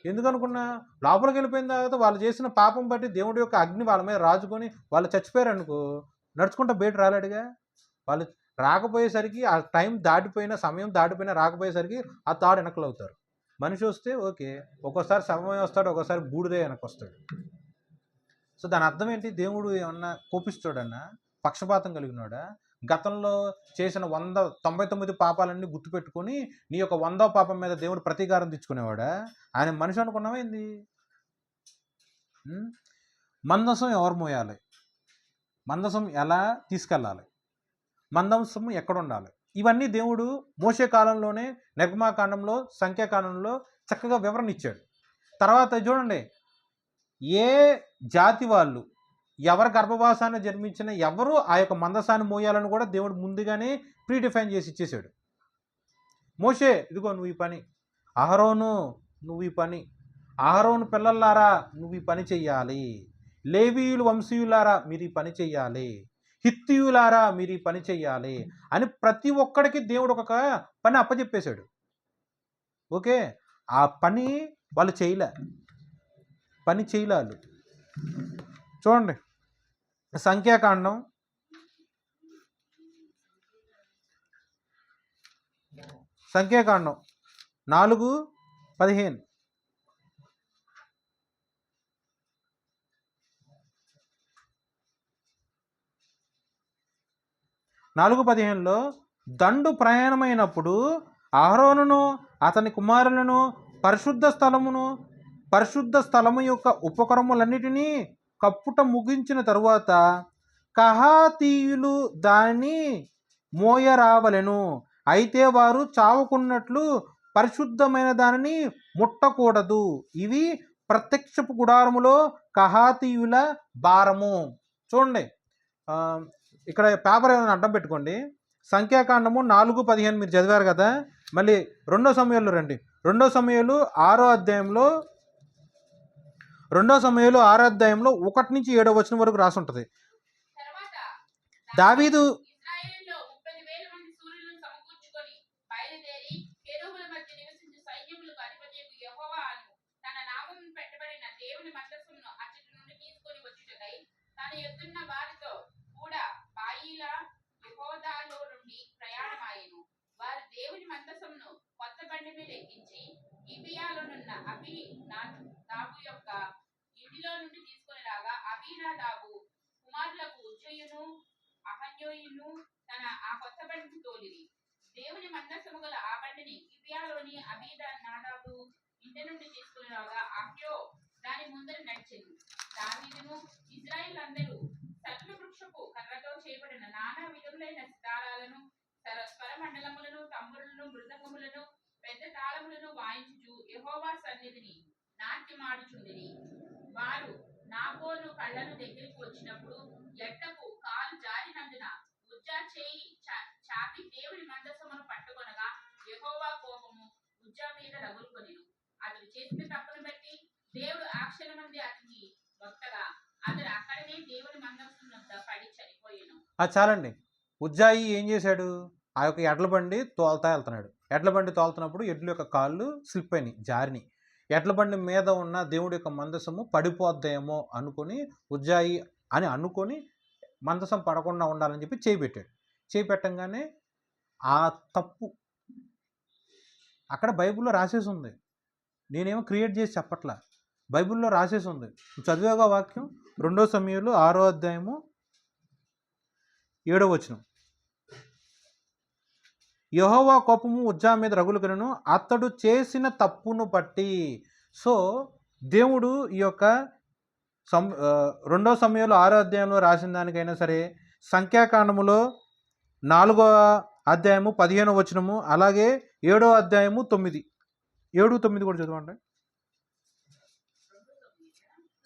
ఎందుకనుకున్నా, లోపలికి వెళ్ళిపోయిన తర్వాత వాళ్ళు చేసిన పాపం బట్టి దేవుడి యొక్క అగ్ని వాళ్ళ మీద రాజుకొని వాళ్ళు చచ్చిపోయారు అనుకో, నడుచుకుంటా బయట రాలేడుగా. వాళ్ళు రాకపోయేసరికి ఆ టైం దాటిపోయినా, సమయం దాటిపోయినా రాకపోయేసరికి ఆ తాడు వెనకలు అవుతారు. మనిషి వస్తే ఓకే, ఒక్కోసారి సమయం వస్తాడు, ఒక్కోసారి బూడిదే వెనక్కి వస్తాడు. సో దాని అర్థం ఏంటి? దేవుడు ఏమన్నా కోపిస్తాడన్నా? పక్షపాతం కలిగినాడా? గతంలో చేసిన 199 పాపాలన్నీ గుర్తుపెట్టుకొని నీ యొక్క 100వ పాపం మీద దేవుడు ప్రతీకారం తెచ్చుకునేవాడా? ఆయన మనిషి అనుకున్నావా ఏంది? మందసం ఎవరు మోయాలి? మందసం ఎలా తీసుకెళ్ళాలి? మందసం ఎక్కడ ఉండాలి? ఇవన్నీ దేవుడు మోషే కాలంలోనే, నిర్గమాకాండంలో, సంఖ్యాకాండంలో చక్కగా వివరణ ఇచ్చాడు. తర్వాత చూడండి, ఏ జాతి వాళ్ళు, ఎవరి గర్భవాసాన్ని జన్మించిన ఎవరు ఆ యొక్క మందసాన్ని మోయాలని కూడా దేవుడు ముందుగానే ప్రీడిఫైన్ చేసి ఇచ్చేసాడు. మోషే, ఇదిగో నువ్వు ఈ పని, అహరోను నువ్వు ఈ పని, అహరోను పిల్లలారా నువ్వు ఈ పని చెయ్యాలి, లేవీయులు వంశీయులారా మీరు ఈ పని చెయ్యాలి, హిత్తీయులారా మీరు ఈ పని చెయ్యాలి అని ప్రతి ఒక్కడికి దేవుడు ఒక పని అప్పచెప్పేశాడు. ఓకే, ఆ పని వాళ్ళు పని చేయలేదు. చూడండి, సంఖ్యాకాండం 4:15. 4:15లో దండు ప్రయాణమైనప్పుడు అహరోనును అతని కుమారులను పరిశుద్ధ స్థలము యొక్క ఉపకరములన్నిటినీ కప్పుట ముగించిన తరువాత కహాతీయులు దాన్ని మోయరావలెను. అయితే వారు చావకున్నట్లు పరిశుద్ధమైన దానిని ముట్టకూడదు. ఇవి ప్రత్యక్షపు గుడారములో కహాతీయుల భారము. చూడండి, ఇక్కడ పేపర్ ఏమైనా అడ్డం పెట్టుకోండి. సంఖ్యాకాండము 4:15 మీరు చదివారు కదా. మళ్ళీ 2 సమయాలు రండి. 2 సమయాలు 6వ అధ్యాయంలో 1 నుంచి 7వ వచనం వరకు రాసి ఉంటుంది. దావీదు వెలిగించి గిబియాలోనున్న అబీనాదాబు యొక్క ఇంటిలో నుండి తీసుకొని రాగా అబీనాదాబు కుమారులకు ఉజ్జయును అహన్యోయును తన ఆ కొత్త బండిని తోలిరి. దేవుని మందసము గల ఆ బండిని గిబియాలోని అబీనాదాబు ఇంటి నుండి తీసుకుని రాగా అహ్యో దాని ముందర నడిచెను. దావీదును ఇశ్రాయేలు అందరూ సత్వ వృక్షపు కర్రతో చేయబడిన నానా విధములైన సితారాలను, స్వరమండలములను, తంబురులను, మృదంగములను, పెద్ద తాళములను వాయించుచు యెహోవా సన్నిధిని నాట్యమాడుచుండిరి. వారు నాబోను కళ్ళను దగ్గరికి వచ్చినప్పుడు ఎడ్లకు కాలు జారినందున ఉజ్జా చేయి చాపి దేవుని మందసమును పట్టుకొనగా యెహోవా కోపము ఉజ్జా మీద రగులుకొనెను. అతడు చేసిన తప్పును బట్టి దేవుడు ఆ క్షణమందే అతన్ని మొత్తగా అతడు అక్కడనే దేవుని మందసం వద్ద పడి చనిపోయాను. చాలండి. ఉజ్జాయి ఏం చేశాడు? ఆ యొక్క ఎడ్ల బండి తోలుతా వెళ్తున్నాడు. ఎడ్ల బండి తోలుతున్నప్పుడు ఎడ్ల యొక్క కాళ్ళు స్లిప్ అయినాయి, జారినాయి. ఎడ్ల బండి మీద ఉన్న దేవుడి యొక్క మందసము పడిపోద్దేమో అనుకొని ఉజ్జాయి అని అనుకొని మందసం పడకుండా ఉండాలని చెప్పి చేయి పెట్టాడు. చేయి పెట్టంగానే ఆ తప్పు అక్కడ బైబిల్లో రాసేసి ఉంది. నేనేమో క్రియేట్ చేసి చెప్పట్లా, బైబిల్లో రాసేసి ఉంది. చదివేగా వాక్యం 2 సమూయేలు 6వ అధ్యాయము 7వ వచనం. యెహోవా కోపము ఉజ్జా మీద రగులుకొనెను, అతడు చేసిన తప్పును బట్టి. సో దేవుడు ఈ యొక్క 2 సమూయేలు 6వ అధ్యాయంలో రాసిన దానికైనా సరే, సంఖ్యాకాండములో 4వ అధ్యాయము 15వ వచనము, అలాగే 7వ అధ్యాయము 9, 7, 9 కూడా చదవండి.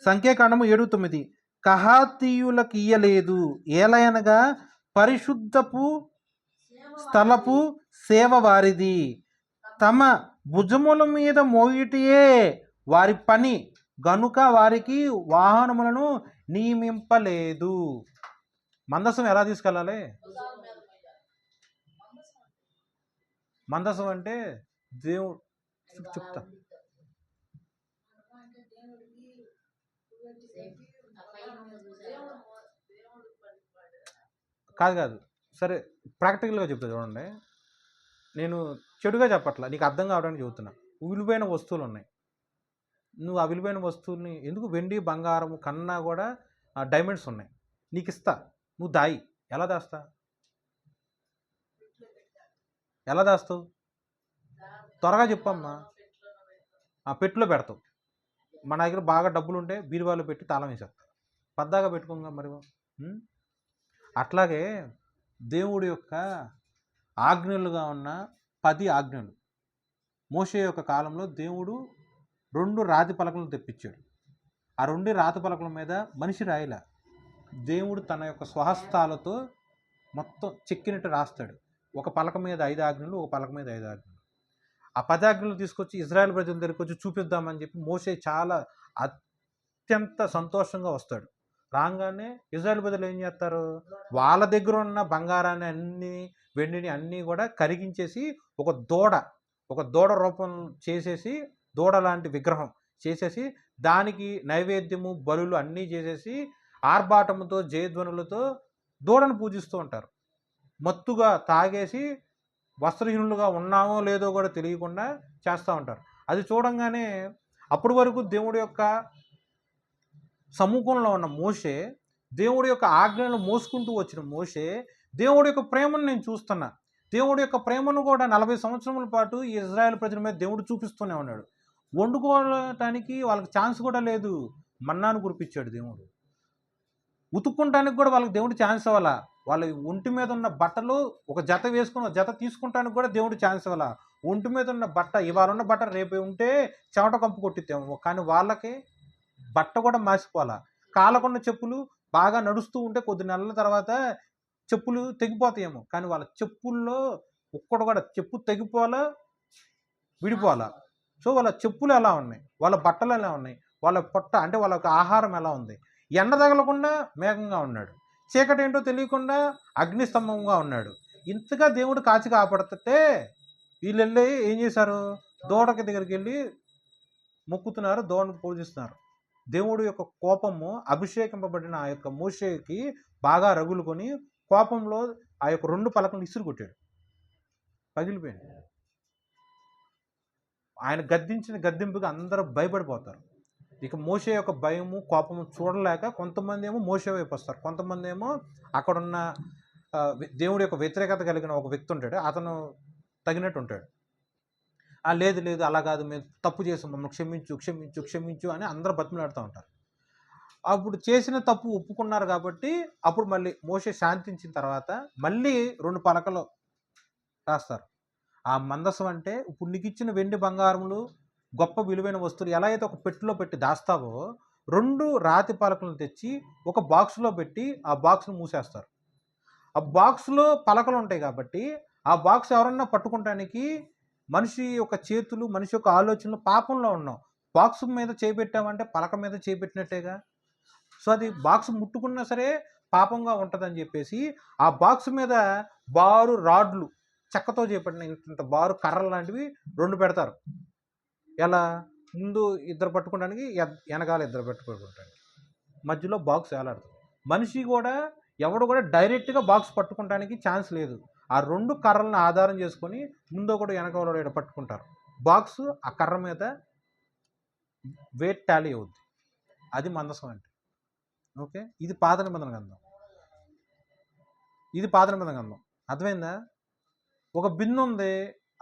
సంఖ్యాకాండము 7, 9. కహాతీయులకు ఇయ్యలేదు, ఏలయనగా పరిశుద్ధపు స్థలపు సేవ వారిది, తమ భుజముల మీద మోయిటియే వారి పని, గనుక వారికి వాహనములను నియమింపలేదు. మందసం ఎలా తీసుకెళ్ళాలి? మందసం అంటే దేవుడు చెప్తా, కాదు సరే, ప్రాక్టికల్గా చెప్తా చూడండి. నేను చెడుగా చెప్పట్లా, నీకు అర్థం కావడానికి చెబుతున్నా. విలువైన వస్తువులు ఉన్నాయి, నువ్వు ఆ విలువైన వస్తువుల్ని ఎందుకు, వెండి బంగారం కన్నా కూడా డైమండ్స్ ఉన్నాయి, నీకు ఇస్తా, నువ్వు దాయి. ఎలా దాస్తావు? త్వరగా చెప్పమ్మా. పెట్టులో పెడతావు. మన దగ్గర బాగా డబ్బులు ఉంటే బీరువాలో పెట్టి తాళం వేసేస్తావు, పద్దాగా పెట్టుకోగా మరి. అట్లాగే దేవుడి యొక్క ఆజ్ఞలుగా ఉన్న 10 ఆజ్ఞలు. మోషే యొక్క కాలంలో దేవుడు 2 రాతి పలకలను తెప్పించాడు. ఆ 2 రాతి పలకల మీద మనిషి రాయలా, దేవుడు తన యొక్క స్వహస్తాలతో మొత్తం చెక్కినట్టు రాస్తాడు. ఒక పలక మీద 5 ఆజ్ఞలు, ఒక పలక మీద 5 ఆజ్ఞలు. ఆ 10 ఆజ్ఞలు తీసుకొచ్చి ఇజ్రాయెల్ ప్రజల దగ్గరికి వచ్చి చూపిద్దామని చెప్పి మోషే చాలా అత్యంత సంతోషంగా వస్తాడు. రాగానే ఇజ్రాయెల్ ప్రజలు ఏం చేస్తారు? వాళ్ళ దగ్గర ఉన్న బంగారాన్ని అన్ని, వెండిని అన్నీ కూడా కరిగించేసి ఒక దూడ రూపం చేసేసి, దూడ లాంటి విగ్రహం చేసేసి, దానికి నైవేద్యము బలులు అన్నీ చేసేసి, ఆర్భాటముతో జయధ్వనులతో దూడను పూజిస్తూ ఉంటారు. మత్తుగా తాగేసి వస్త్రహీనులుగా ఉన్నామో లేదో కూడా తెలియకుండా చేస్తూ ఉంటారు. అది చూడంగానే అప్పటి వరకు దేవుడి యొక్క సముఖంలో ఉన్న మోషే, దేవుడి యొక్క ఆజ్ఞలను మోసుకుంటూ వచ్చిన మోషే, దేవుడి యొక్క ప్రేమను నేను చూస్తున్నా. దేవుడి యొక్క ప్రేమను కూడా 40 సంవత్సరముల పాటు ఈ ఇజ్రాయెల్ ప్రజల మీద దేవుడు చూపిస్తూనే ఉన్నాడు. వండుకోవటానికి వాళ్ళకి ఛాన్స్ కూడా లేదు. మన్నాను కురిపించాడు దేవుడు. ఉతుక్కుంటానికి కూడా వాళ్ళకి దేవుడు ఛాన్స్ ఇవ్వాలా. వాళ్ళ ఒంటి మీద ఉన్న బట్టలు ఒక జత వేసుకుని ఒక జత తీసుకుంటానికి కూడా దేవుడు ఛాన్స్ ఇవ్వాలా. ఒంటి మీద ఉన్న బట్ట, ఇవాళ ఉన్న బట్ట రేపు ఉంటే చెమట కంపు కొట్టిద్దాము, కానీ వాళ్ళకి బట్ట కూడా మాసిపోవాలా. కాళ్ళకున్న చెప్పులు బాగా నడుస్తూ ఉంటే కొద్ది నెలల తర్వాత చెప్పులు తెగిపోతాయేమో, కానీ వాళ్ళ చెప్పుల్లో ఒక్కడు కూడా చెప్పు తెగిపోవాలా, విడిపోవాలా. సో వాళ్ళ చెప్పులు ఎలా ఉన్నాయి, వాళ్ళ బట్టలు ఎలా ఉన్నాయి, వాళ్ళ పొట్ట అంటే వాళ్ళ ఆహారం ఎలా ఉంది. ఎండ తగలకుండా మేఘంగా ఉన్నాడు, చీకటి ఏంటో తెలియకుండా అగ్నిస్తంభంగా ఉన్నాడు. ఇంతగా దేవుడు కాచి కాపాడుతుంటే వీళ్ళు వెళ్ళి ఏం చేశారు? దూడకి దగ్గరికి వెళ్ళి మొక్కుతున్నారు, దూడను పూజిస్తున్నారు. దేవుడు యొక్క కోపము అభిషేకింపబడిన ఆ యొక్క మోషేకి బాగా రగులుకొని కోపంలో ఆ యొక్క 2 పలకలు ఇసురు కొట్టాడు, పగిలిపోయింది. ఆయన గద్దించిన గద్దింపుకి అందరూ భయపడిపోతారు. ఇక మోషే యొక్క భయము కోపము చూడలేక కొంతమంది ఏమో మోషే వైపు వస్తారు, కొంతమంది ఏమో అక్కడున్న దేవుడి యొక్క వ్యతిరేకత కలిగిన ఒక వ్యక్తి ఉంటాడు, అతను తగినట్టు ఉంటాడు. లేదు లేదు అలా కాదు, మేము తప్పు చేసాం, మమ్మల్ని క్షమించు క్షమించు క్షమించు అని అందరూ బతిమలాడుతూ ఉంటారు. అప్పుడు చేసిన తప్పు ఒప్పుకున్నారు కాబట్టి అప్పుడు మళ్ళీ మోషే శాంతించిన తర్వాత మళ్ళీ 2 పలకలు రాస్తారు. ఆ మందసం అంటే ఇప్పుడు నీకు ఇచ్చిన వెండి బంగారములు గొప్ప విలువైన వస్తువులు ఎలా అయితే ఒక పెట్టెలో పెట్టి దాస్తావో 2 రాతి పలకలను తెచ్చి ఒక బాక్స్లో పెట్టి ఆ బాక్స్ను మూసేస్తారు. ఆ బాక్స్లో పలకలు ఉంటాయి కాబట్టి ఆ బాక్స్ ఎవరన్నా పట్టుకుంటానికి మనిషి యొక్క చేతులు, మనిషి యొక్క ఆలోచనలు పాపంలో ఉన్నాం. బాక్స్ మీద చేపెట్టామంటే పలక మీద చేపెట్టినట్టేగా. సో అది బాక్స్ ముట్టుకున్నా సరే పాపంగా ఉంటుందని చెప్పేసి ఆ బాక్స్ మీద బారు రాడ్లు, చెక్కతో చేపట్టిన ఇంత బారు కర్రలు లాంటివి 2 పెడతారు. ఎలా? ముందు ఇద్దరు పట్టుకోవడానికి, వెనకాల ఇద్దరు పట్టుకోవడానికి, మధ్యలో బాక్స్ వేలాడుతుంది. మనిషి కూడా ఎవడు కూడా డైరెక్ట్గా బాక్స్ పట్టుకోవడానికి ఛాన్స్ లేదు. ఆ 2 కర్రలను ఆధారం చేసుకొని ముందు ఒకటి వెనకాల పట్టుకుంటారు. బాక్స్ ఆ కర్ర మీద వెయిట్ టాలీ అవుద్ది. అది మందసం అంటే. ఓకే, ఇది పాత నిబంధన గ్రంథం. ఇది పాత నిబంధన గ్రంథం. అర్థమైందా? ఒక బిందె ఉంది,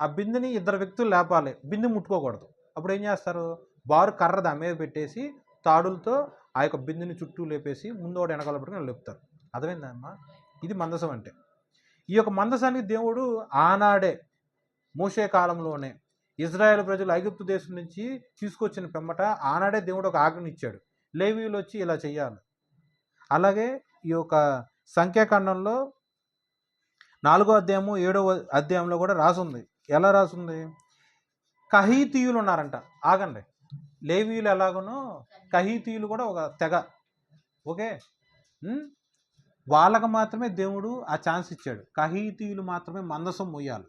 ఆ బిందెని 2 వ్యక్తులు లేపాలి, బిందె ముట్టుకోకూడదు. అప్పుడు ఏం చేస్తారు? బారు కర్ర దాని మీద పెట్టేసి తాడులతో ఆ యొక్క బిందెని చుట్టూ లేపేసి ముందు ఒకటి వెనకాల పట్టుకుని లేపుతారు. అర్థమైందా అమ్మా? ఇది మందసం అంటే. ఈ యొక్క మందసానికి దేవుడు ఆనాడే మోషే కాలంలోనే ఇజ్రాయేల్ ప్రజలు ఐగుప్తు దేశం నుంచి తీసుకొచ్చిన పిమ్మట ఆనాడే దేవుడు ఒక ఆజ్ఞ ఇచ్చాడు, లేవీయులు వచ్చి ఇలా చెయ్యాలి. అలాగే ఈ యొక్క సంఖ్యాకాండంలో 4వ అధ్యాయము 7వ అధ్యాయంలో కూడా రాసుంది. ఎలా రాసుంది? కహీతీయులు ఉన్నారంట. ఆగండి, లేవీయులు ఎలాగనో కహీతీయులు కూడా ఒక తెగ. ఓకే, వాళ్ళకు మాత్రమే దేవుడు ఆ ఛాన్స్ ఇచ్చాడు. కహీతీయులు మాత్రమే మందసం మోయాలి.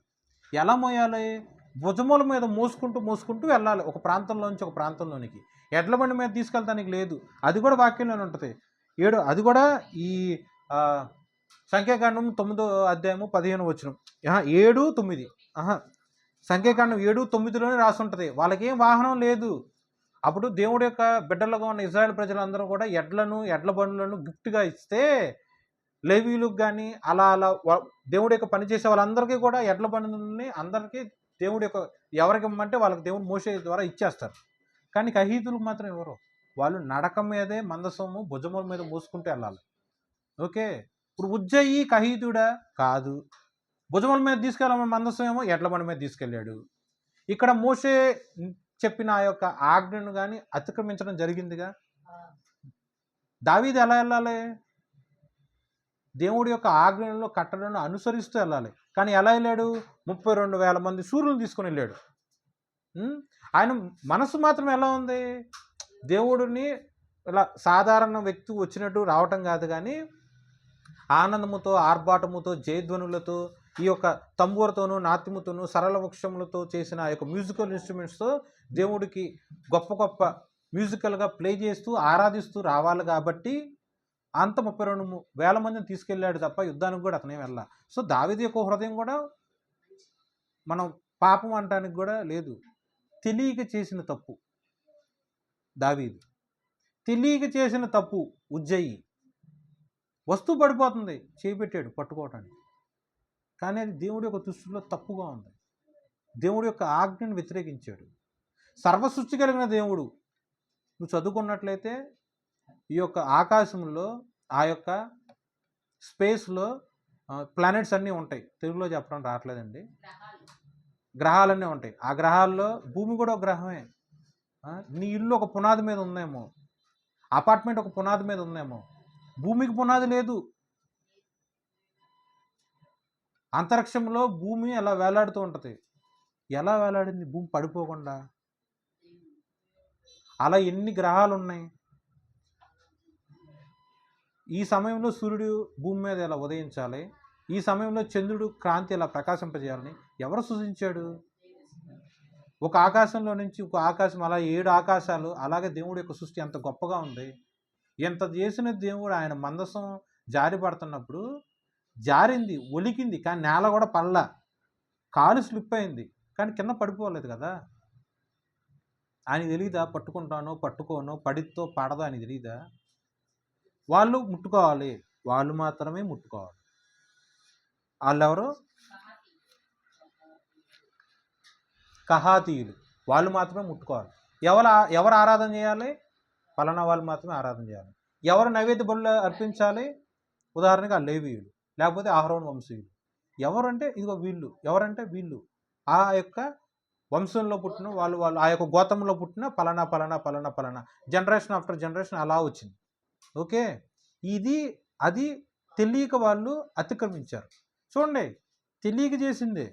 ఎలా మోయాలి? భుజముల మీద మోసుకుంటూ మోసుకుంటూ వెళ్ళాలి ఒక ప్రాంతంలోంచి ఒక ప్రాంతంలోనికి. ఎడ్ల బండి మీద తీసుకెళ్తానికి లేదు. అది కూడా వాక్యంలోనే ఉంటుంది. అది కూడా ఈ సంఖ్యాకాండం 9వ అధ్యాయము 15వ వచనం. 7, 9. సంఖ్యాకాండం 7, 9లోనే రాసి ఉంటుంది. వాళ్ళకేం వాహనం లేదు. అప్పుడు దేవుడి యొక్క బిడ్డలుగా ఉన్న ఇజ్రాయేల్ ప్రజలందరూ కూడా ఎడ్ల బండ్లను గిఫ్ట్గా ఇస్తే లేవీయులకు కానీ అలా దేవుడి యొక్క పనిచేసే వాళ్ళందరికీ కూడా ఎడ్ల బండ్లని అందరికీ దేవుడి యొక్క ఎవరికి ఇమ్మంటే వాళ్ళకి దేవుడు మోషే ద్వారా ఇచ్చేస్తారు. కానీ కహీతులకు మాత్రం ఎవరు? వాళ్ళు నడక మీదే మందసము భుజముల మీద మోసుకుంటూ వెళ్ళాలి. ఓకే, ఇప్పుడు ఉజ్జయి కహీతుడా? కాదు. భుజముల మీద తీసుకెళ్ళామని మందసం ఏమో ఎడ్ల బండి మీద తీసుకెళ్ళాడు. ఇక్కడ మోషే చెప్పిన ఆ యొక్క ఆజ్ఞను కానీ అతిక్రమించడం జరిగిందిగా. దావీదు ఎలా వెళ్ళాలి? దేవుడి యొక్క ఆజ్ఞలను కట్టడలను అనుసరిస్తూ వెళ్ళాలి. కానీ ఎలా వెళ్ళాడు? 32,000 మంది సూర్యులను తీసుకొని వెళ్ళాడు. ఆయన మనసు మాత్రం ఎలా ఉంది? దేవుడిని ఇలా సాధారణ వ్యక్తి వచ్చినట్టు రావటం కాదు, కానీ ఆనందముతో, ఆర్భాటముతో, జయధ్వనులతో, ఈ యొక్క తంబూరతోనూ, నాట్యముతోనూ, సరళ వృక్షములతో చేసిన ఆ యొక్క మ్యూజికల్ ఇన్స్ట్రుమెంట్స్తో దేవుడికి గొప్ప గొప్ప మ్యూజికల్గా ప్లే చేస్తూ ఆరాధిస్తూ రావాలి. కాబట్టి అంత 32,000 మందిని తీసుకెళ్ళాడు తప్ప యుద్ధానికి కూడా అతనే వెళ్ళా. సో దావీదు యొక్క హృదయం కూడా మనం పాపం అనడానికి కూడా లేదు. తెలియక చేసిన తప్పు దావీదు, తెలియక చేసిన తప్పు ఉజ్జయి. వస్తువు పడిపోతుంది, చేపెట్టాడు పట్టుకోవటానికి, కానీ అది దేవుడి యొక్క దృష్టిలో తప్పుగా ఉంది. దేవుడి యొక్క ఆజ్ఞను వ్యతిరేకించాడు. సర్వసృష్టి కలిగిన దేవుడు. నువ్వు చదువుకున్నట్లయితే ఈ యొక్క ఆకాశంలో ఆ యొక్క స్పేస్లో ప్లానెట్స్ అన్నీ ఉంటాయి. తెలుగులో చెప్పడం రావట్లేదండి. గ్రహాలన్నీ ఉంటాయి. ఆ గ్రహాల్లో భూమి కూడా ఒక గ్రహమే. నీ ఇల్లు ఒక పునాది మీద ఉందేమో, అపార్ట్మెంట్ ఒక పునాది మీద ఉందేమో, భూమికి పునాది లేదు. అంతరిక్షంలో భూమి అలా వేలాడుతూ ఉంటుంది. ఎలా వేలాడింది భూమి పడిపోకుండా? అలా ఎన్ని గ్రహాలు ఉన్నాయి. ఈ సమయంలో సూర్యుడు భూమి మీద ఎలా ఉదయించాలి, ఈ సమయంలో చంద్రుడు క్రాంతి ఎలా ప్రకాశింపజేయాలని ఎవరు సూచించాడు? ఒక ఆకాశంలో నుంచి ఒక ఆకాశం, అలా 7 ఆకాశాలు. అలాగే దేవుడి యొక్క సృష్టి ఎంత గొప్పగా ఉంది. ఎంత చేసిన దేవుడు ఆయన మందసం జారి పడుతున్నప్పుడు జారింది, ఒలికింది, కానీ నేల కూడా పడలా. కాలు స్లిప్ అయింది, కానీ కింద పడిపోలేదు కదా. ఆయన తెలియదా పట్టుకుంటానో పట్టుకోనో పడితో పడదో అని తెలియదా? వాళ్ళు ముట్టుకోవాలి, వాళ్ళు మాత్రమే ముట్టుకోవాలి. వాళ్ళెవరు? కహాతీయులు. వాళ్ళు మాత్రమే ముట్టుకోవాలి. ఎవరు ఆరాధన చేయాలి? పలానా వాళ్ళు మాత్రమే ఆరాధన చేయాలి. ఎవరు నైవేద్య బలులు అర్పించాలి? ఉదాహరణగా ఆ లేవీయులు, లేకపోతే అహరోను వంశీయులు. ఎవరంటే ఇదిగో వీళ్ళు. ఎవరంటే వీళ్ళు ఆ యొక్క వంశంలో పుట్టిన వాళ్ళు, ఆ యొక్క గోత్రంలో పుట్టిన పలానా పలానా పలానా పలానా, జనరేషన్ ఆఫ్టర్ జనరేషన్ అలా వచ్చింది. ఓకే, అది తెలియక వాళ్ళు అతిక్రమించారు. చూడండి, తెలియక చేసిందే.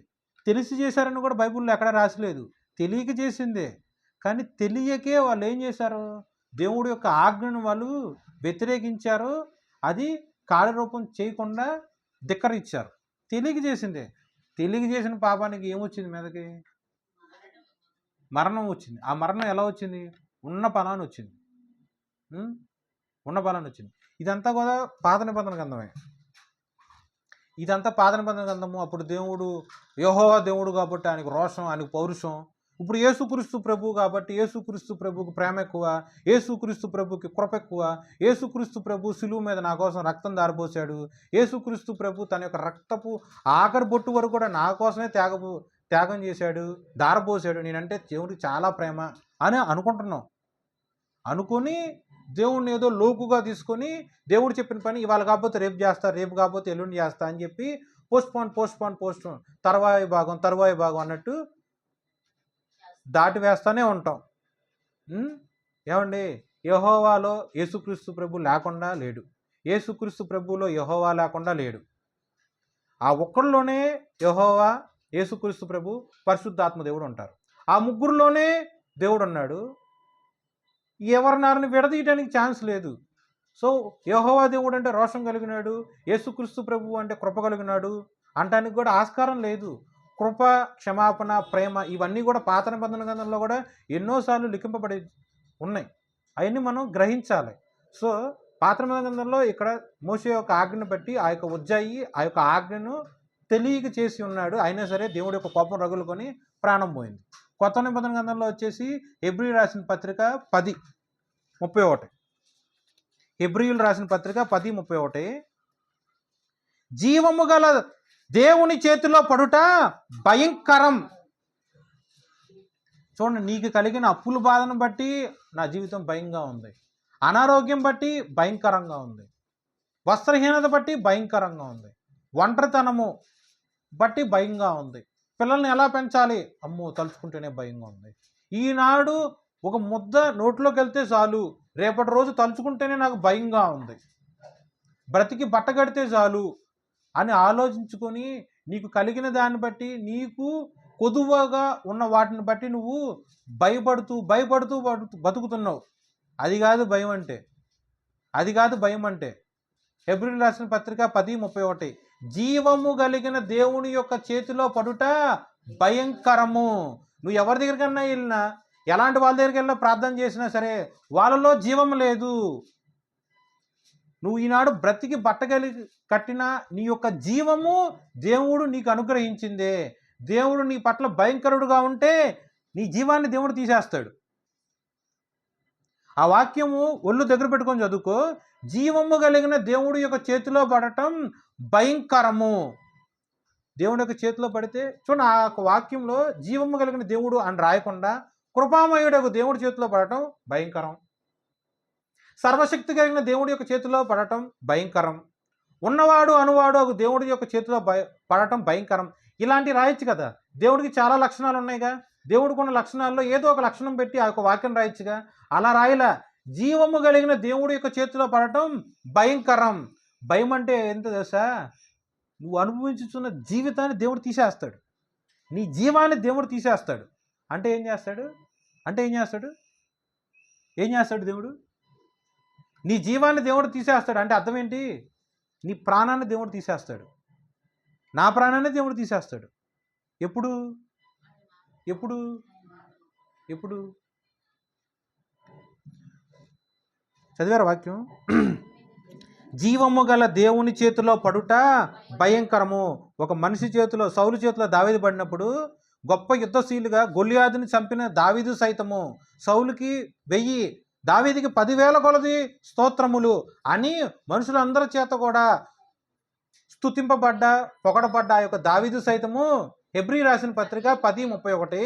తెలిసి చేశారని కూడా బైబిల్లో ఎక్కడ రాసలేదు. తెలియక చేసిందే. కానీ తెలియకే వాళ్ళు ఏం చేశారు? దేవుడి యొక్క ఆజ్ఞను వాళ్ళు వ్యతిరేకించారు. అది కార్యరూపం చేయకుండా ధిక్కరించారు. తెలియక చేసిందే. తెలియక చేసిన పాపానికి ఏమొచ్చింది మీదకి? మరణం వచ్చింది. ఆ మరణం ఎలా వచ్చింది? ఉన్న ఫలాన్ని వచ్చింది. ఉన్న ఫలాన్ని వచ్చింది. ఇదంతా కూడా పాత నిబంధన గ్రంథమే. ఇదంతా పాత నిబంధన గ్రంథము. అప్పుడు దేవుడు యెహోవా దేవుడు కాబట్టి ఆయనకు రోషం, ఆయనకు పౌరుషం. ఇప్పుడు యేసుక్రీస్తు ప్రభు కాబట్టి యేసుక్రీస్తు ప్రభుకి ప్రేమ ఎక్కువ, యేసుక్రీస్తు ప్రభుకి కృప ఎక్కువ. యేసుక్రీస్తు ప్రభు సిలువ మీద నా కోసం రక్తం దారపోసాడు. యేసుక్రీస్తు ప్రభు తన యొక్క రక్తపు ఆఖరి బొట్టు వరకు కూడా నా కోసమే త్యాగం చేశాడు, దారపోసాడు. నేనంటే దేవుడికి చాలా ప్రేమ అని అనుకుంటున్నాం. అనుకొని దేవుడిని ఏదో లోకుగా తీసుకొని దేవుడు చెప్పిన పని ఇవాళ కాకపోతే రేపు చేస్తా, రేపు కాకపోతే ఎల్లుండి చేస్తా అని చెప్పి పోస్ట్ తర్వాయి భాగం అన్నట్టు దాటి వేస్తూనే ఉంటాం. ఏమండి, యెహోవాలో యేసుక్రీస్తు ప్రభు లేకుండా లేడు. యేసుక్రీస్తు ప్రభులో యెహోవా లేకుండా లేడు. ఆ ఒక్కరిలోనే యెహోవా, యేసుక్రీస్తు ప్రభు, పరిశుద్ధాత్మ దేవుడు ఉంటారు. ఆ ముగ్గురులోనే దేవుడు ఉన్నాడు. ఎవరినారిని విడదీయడానికి ఛాన్స్ లేదు. సో యెహోవా దేవుడు అంటే రోషం కలిగినాడు, యేసుక్రీస్తు ప్రభు అంటే కృప కలిగినాడు అంటానికి కూడా ఆస్కారం లేదు. కృప, క్షమాపణ, ప్రేమ ఇవన్నీ కూడా పాత నిబంధన గ్రంథంలో కూడా ఎన్నోసార్లు లిఖింపబడి ఉన్నాయి. అవన్నీ మనం గ్రహించాలి. సో పాత నిబంధన గ్రంథంలో ఇక్కడ మోషే యొక్క ఆజ్ఞను బట్టి ఆ యొక్క ఉజ్జాయి ఆ యొక్క ఆజ్ఞను తెలియక చేసి ఉన్నాడు. అయినా సరే దేవుడి యొక్క కోపం రగులుకొని ప్రాణం పోయింది. కొత్త నిబంధన గ్రంథంలో వచ్చేసి హెబ్రీ రాసిన పత్రిక 10:31. హెబ్రీయులు రాసిన పత్రిక 10:31. జీవము గల దేవుని చేతిలో పడుట భయంకరం. చూడండి, నీకు కలిగిన అప్పుల బాధను బట్టి నా జీవితం భయంగా ఉంది, అనారోగ్యం బట్టి భయంకరంగా ఉంది, వస్త్రహీనత బట్టి భయంకరంగా ఉంది, ఒంటరితనము బట్టి భయంగా ఉంది, పిల్లల్ని ఎలా పెంచాలి అమ్మో తలుచుకుంటేనే భయంగా ఉంది, ఈనాడు ఒక ముద్ద నోట్లోకి వెళ్తే చాలు రేపటి రోజు తలుచుకుంటేనే నాకు భయంగా ఉంది, బ్రతికి బట్టగడితే చాలు అని ఆలోచించుకొని నీకు కలిగిన దాన్ని బట్టి, నీకు కొదువగా ఉన్న వాటిని బట్టి నువ్వు భయపడుతూ బతుకుతున్నావు. అది కాదు భయం అంటే. అది కాదు భయం అంటే. హెబ్రీయులు రాసిన పత్రిక 10:31. జీవము కలిగిన దేవుని యొక్క చేతిలో పడుట భయంకరము. నువ్వు ఎవరి దగ్గరికన్నా వెళ్ళినా, ఎలాంటి వాళ్ళ దగ్గరికి వెళ్ళినా ప్రార్థన చేసినా సరే వాళ్ళలో జీవం లేదు. నువ్వు ఈనాడు బ్రతికి కట్టిన నీ యొక్క జీవము దేవుడు నీకు అనుగ్రహించిందే. దేవుడు నీ పట్ల భయంకరుడుగా ఉంటే నీ జీవాన్ని దేవుడు తీసేస్తాడు. ఆ వాక్యము ఒళ్ళు దగ్గర పెట్టుకొని చదువుకో. జీవము కలిగిన దేవుడి యొక్క చేతిలో పడటం భయంకరము. దేవుడి యొక్క చేతిలో పడితే చూడండి, ఆ వాక్యంలో జీవము కలిగిన దేవుడు అని రాయకుండా కృపామయుడు దేవుడి చేతిలో పడటం భయంకరం. సర్వశక్తి కలిగిన దేవుడి యొక్క చేతిలో పడటం భయంకరం. ఉన్నవాడు అనువాడు దేవుడి యొక్క చేతిలో పడటం భయంకరం. ఇలాంటి రాయొచ్చు కదా. దేవుడికి చాలా లక్షణాలు ఉన్నాయిగా. దేవుడికి ఉన్న లక్షణాల్లో ఏదో ఒక లక్షణం పెట్టి ఆ యొక్క వాక్యం రాయొచ్చుగా. అలా రాయలా. జీవము కలిగిన దేవుడి యొక్క చేతిలో పడటం భయంకరం. భయం అంటే ఎంత తెలుసా? నువ్వు అనుభవించుతున్న జీవితాన్ని దేవుడు తీసేస్తాడు. నీ జీవాన్ని దేవుడు తీసేస్తాడు. అంటే ఏం చేస్తాడు? ఏం చేస్తాడు దేవుడు? నీ జీవాన్ని దేవుడు తీసేస్తాడు. అంటే అర్థం ఏంటి? నీ ప్రాణాన్ని దేవుడు తీసేస్తాడు. నా ప్రాణాన్ని దేవుడు తీసేస్తాడు. ఎప్పుడు చదివారు వాక్యం? జీవము గల దేవుని చేతిలో పడుట భయంకరము. ఒక మనిషి చేతిలో, సౌలు చేతిలో దావీదు పడినప్పుడు గొప్ప యుద్ధశీలుగా గొలియాదుని చంపిన దావీదు సైతము సౌలుకి 1000, దావీదుకి 10,000 కొలది స్తోత్రములు అని మనుషులందరి చేత కూడా స్తుతింపబడ్డ పొగడబడ్డ ఆ యొక్క దావీదు సైతము హెబ్రీ రాసిన పత్రిక 10:31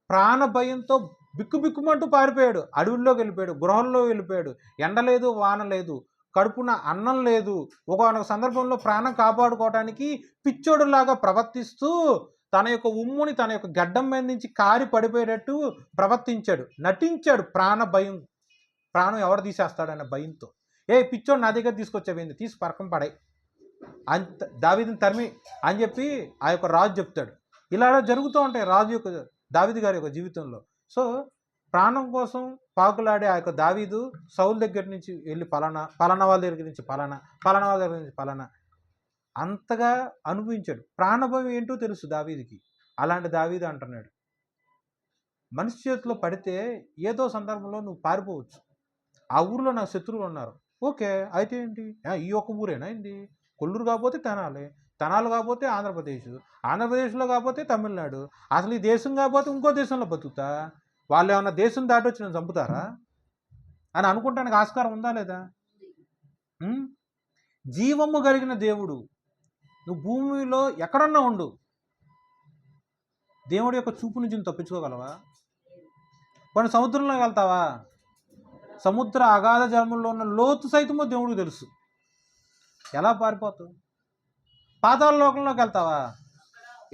ప్రాణ భయంతో బిక్కుబిక్కుమంటూ పారిపోయాడు. అడవుల్లోకి వెళ్ళిపోయాడు, గృహంలో వెళ్ళిపోయాడు. ఎండ లేదు, వాన లేదు, కడుపున అన్నం లేదు. ఒకానొక సందర్భంలో ప్రాణం కాపాడుకోవడానికి పిచ్చోడులాగా ప్రవర్తిస్తూ తన యొక్క ఉమ్ముని తన యొక్క గడ్డం మీద నుంచి కారి పడిపోయేటట్టు ప్రవర్తించాడు, నటించాడు. ప్రాణం ఎవరు తీసేస్తాడన్న భయంతో. పిచ్చోడు నా దగ్గర తీసుకొచ్చావేంది, తీసి పరకం పడాయి అంత దావీదుని తరిమి అని చెప్పి ఆ యొక్క రాజు చెప్తాడు. ఇలా జరుగుతూ ఉంటాయి రాజు యొక్క దావీదు గారి యొక్క జీవితంలో. సో ప్రాణం కోసం పాకులాడే ఆ యొక్క దావీదు సౌలు దగ్గర నుంచి వెళ్ళి పలానా వాళ్ళ దగ్గర నుంచి పలానా వాళ్ళ దగ్గర నుంచి పలానా అంతగా అనుభవించాడు. ప్రాణభయం ఏంటో తెలుసు దావీదుకి. అలాంటి దావీదు అంటున్నాడు, మనిషి చేతిలో పడితే ఏదో సందర్భంలో నువ్వు పారిపోవచ్చు. ఆ ఊరిలో నాకు శత్రువులు ఉన్నారు, ఓకే అయితే ఏంటి, ఈ ఒక్క ఊరేనా ఏంటి, కొల్లూరు కాకపోతే తెనాలి కాకపోతే ఆంధ్రప్రదేశ్లో కాకపోతే తమిళనాడు, అసలు ఈ దేశం కాకపోతే ఇంకో దేశంలో బతుకుతా, వాళ్ళు ఏమన్నా దేశం దాటి వచ్చి నన్ను చంపుతారా అని అనుకుంటానికి ఆస్కారం ఉందా లేదా? జీవము కలిగిన దేవుడు, నువ్వు భూమిలో ఎక్కడన్నా ఉండు, దేవుడి యొక్క చూపు నుంచి నువ్వు తప్పించుకోగలవా? కొన్ని సముద్రంలోకి వెళ్తావా? సముద్ర అగాధ జలముల్లో ఉన్న లోతు సైతమో దేవుడికి తెలుసు. ఎలా పారిపోతావు? పాతాళ లోకంలోకి వెళ్తావా?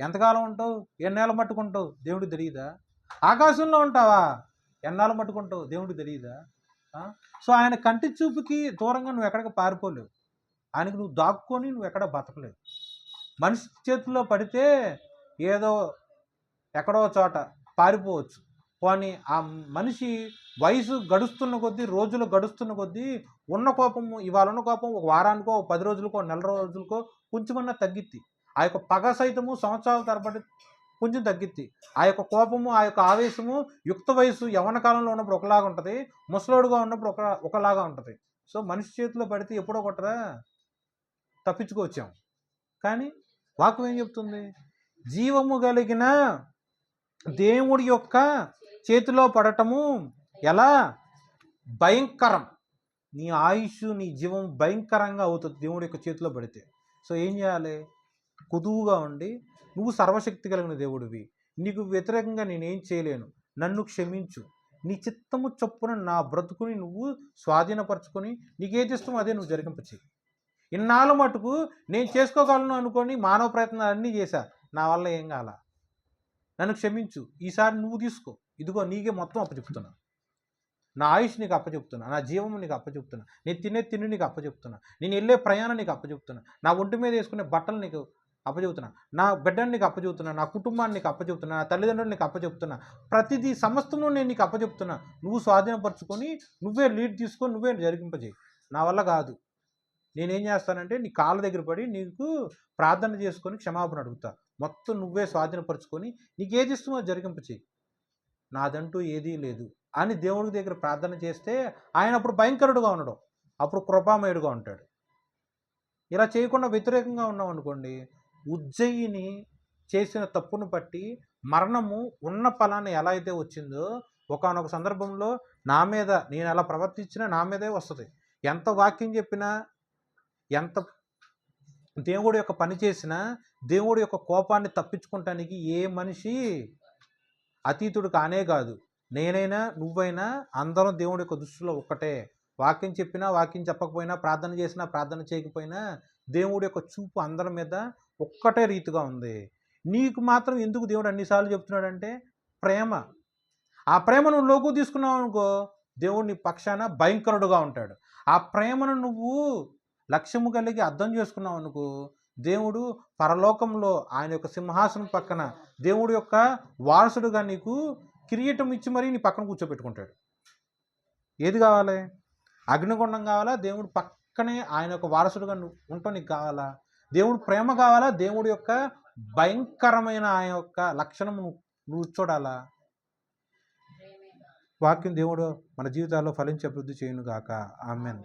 ఎంతకాలం ఉంటావు, ఎన్నేళ్ళు పట్టుకుంటావు, దేవుడికి తెలియదా? ఆకాశంలో ఉంటావా, ఎన్నాళ్ళు పట్టుకుంటావు, దేవుడికి తెలియదా? సో ఆయన కంటి చూపుకి దూరంగా నువ్వు ఎక్కడికి పారిపోలేవు, ఆయనకి నువ్వు దాక్కొని నువ్వు ఎక్కడ బతకలేవు. మనిషి చేతుల్లో పడితే ఏదో ఎక్కడో చోట పారిపోవచ్చు. కానీ ఆ మనిషి వయసు గడుస్తున్న కొద్దీ, రోజులు గడుస్తున్న కొద్దీ ఉన్న కోపము, ఇవాళ ఉన్న కోపం ఒక వారానికో, 10 రోజులకో, నెల రోజులకో కొంచెమన్నా తగ్గిద్ది. ఆ యొక్క పగ సైతము సంవత్సరాల తరబడి కొంచెం తగ్గిద్ది. ఆ యొక్క కోపము, ఆ యొక్క ఆవేశము యుక్త వయసు యవ్వన కాలంలో ఉన్నప్పుడు ఒకలాగా ఉంటుంది, ముసలోడుగా ఉన్నప్పుడు ఒకలాగా ఉంటుంది. సో మనిషి చేతిలో పడితే ఎప్పుడో కొట్టరా తప్పించుకొచ్చాం. కానీ వాక్యం ఏం చెప్తుంది? జీవము కలిగిన దేవుడి యొక్క చేతిలో పడటము ఎలా భయంకరం, నీ ఆయుష్, నీ జీవం భయంకరంగా అవుతుంది దేవుడి యొక్క చేతిలో పడితే. సో ఏం చేయాలి? కుదువుగా ఉండి, నువ్వు సర్వశక్తి కలిగిన దేవుడివి, నీకు వ్యతిరేకంగా నేనేం చేయలేను, నన్ను క్షమించు, నీ చిత్తము చొప్పున నా బ్రతుకుని నువ్వు స్వాధీనపరచుకొని నీకేది ఇష్టమో అదే నువ్వు జరిగింపచేయి. ఇన్నాళ్ళు మటుకు నేను చేసుకోగలను అనుకొని మానవ ప్రయత్నాలు అన్నీ చేశా, నా వల్ల ఏం కాల, నన్ను క్షమించు, ఈసారి నువ్వు తీసుకో, ఇదిగో నీకే మొత్తం అప్పచెప్తున్నా, నా ఆయుష్ నీకు అప్పచెప్తున్నా, నా జీవము నీకు అప్పచెప్తున్నా, నేను తినే తిండి నీకు అప్పచెప్తున్నా, నేను వెళ్ళే ప్రయాణం నీకు అప్పచెప్తున్నా, నా ఒంటి మీద వేసుకునే బట్టలు నీకు అప్పచెప్తున్నా, నా బిడ్డని నీకు అప్పచెప్తున్నా, నా కుటుంబాన్ని నీకు అప్పచెప్తున్నా, నా తల్లిదండ్రులు నీకు అప్పచెప్తున్నా, ప్రతిదీ సమస్తము నేను నీకు అప్పచెప్తున్నా, నువ్వు స్వాధీనపరచుకొని నువ్వే లీడ్ తీసుకొని నువ్వే జరిగింపజేయి. నా వల్ల కాదు, నేనేం చేస్తానంటే నీ కాళ్ళ దగ్గర పడి నీకు ప్రార్థన చేసుకొని క్షమాపణ అడుగుతా, మొత్తం నువ్వే స్వాధీనపరచుకొని నీకు ఏది ఇష్టమో జరిగింపచేయి, నాదంటూ ఏదీ లేదు అని దేవుడి దగ్గర ప్రార్థన చేస్తే ఆయన అప్పుడు భయంకరుడుగా ఉండడం, అప్పుడు కృపామయుడుగా ఉంటాడు. ఇలా చేయకుండా వ్యతిరేకంగా ఉన్నాం అనుకోండి, ఉజ్జయిని చేసిన తప్పును బట్టి మరణము ఉన్న ఫలాన్ని ఎలా అయితే వచ్చిందో ఒకానొక సందర్భంలో నా మీద నేను ఎలా ప్రవర్తించినా నా మీదే వస్తుంది. ఎంత వాక్యం చెప్పినా, ఎంత దేవుడి యొక్క పని చేసినా, దేవుడి యొక్క కోపాన్ని తప్పించుకోవటానికి ఏ మనిషి అతీతుడు కానే కాదు. నేనైనా నువ్వైనా అందరం దేవుడి యొక్క దృష్టిలో ఒక్కటే. వాక్యం చెప్పినా, వాక్యం చెప్పకపోయినా, ప్రార్థన చేసినా, ప్రార్థన చేయకపోయినా దేవుడి యొక్క చూపు అందరి మీద ఒక్కటే రీతిగా ఉంది. నీకు మాత్రం ఎందుకు దేవుడు అన్నిసార్లు చెప్తున్నాడంటే ప్రేమ. ఆ ప్రేమ నువ్వు లోకు తీసుకున్నావు అనుకో, దేవుడు నీ పక్షాన భయంకరుడుగా ఉంటాడు. ఆ ప్రేమను నువ్వు లక్ష్యము కలిగి అర్థం చేసుకున్నావు అనుకో, దేవుడు పరలోకంలో ఆయన యొక్క సింహాసనం పక్కన దేవుడి యొక్క వారసుడుగా నీకు కిరీటం ఇచ్చి మరీ నీ పక్కన కూర్చోబెట్టుకుంటాడు. ఏది కావాలి? అగ్నిగుండం కావాలా? దేవుడు పక్కనే ఆయన యొక్క వారసుడుగా నువ్వు ఉంటావు నీకు కావాలా? దేవుడు ప్రేమ కావాలా? దేవుడి యొక్క భయంకరమైన ఆయన యొక్క లక్షణము నువ్వు చూడాలా? వాక్యం దేవుడు మన జీవితాల్లో ఫలించి అభివృద్ధి చేయును గాక. ఆమేన్.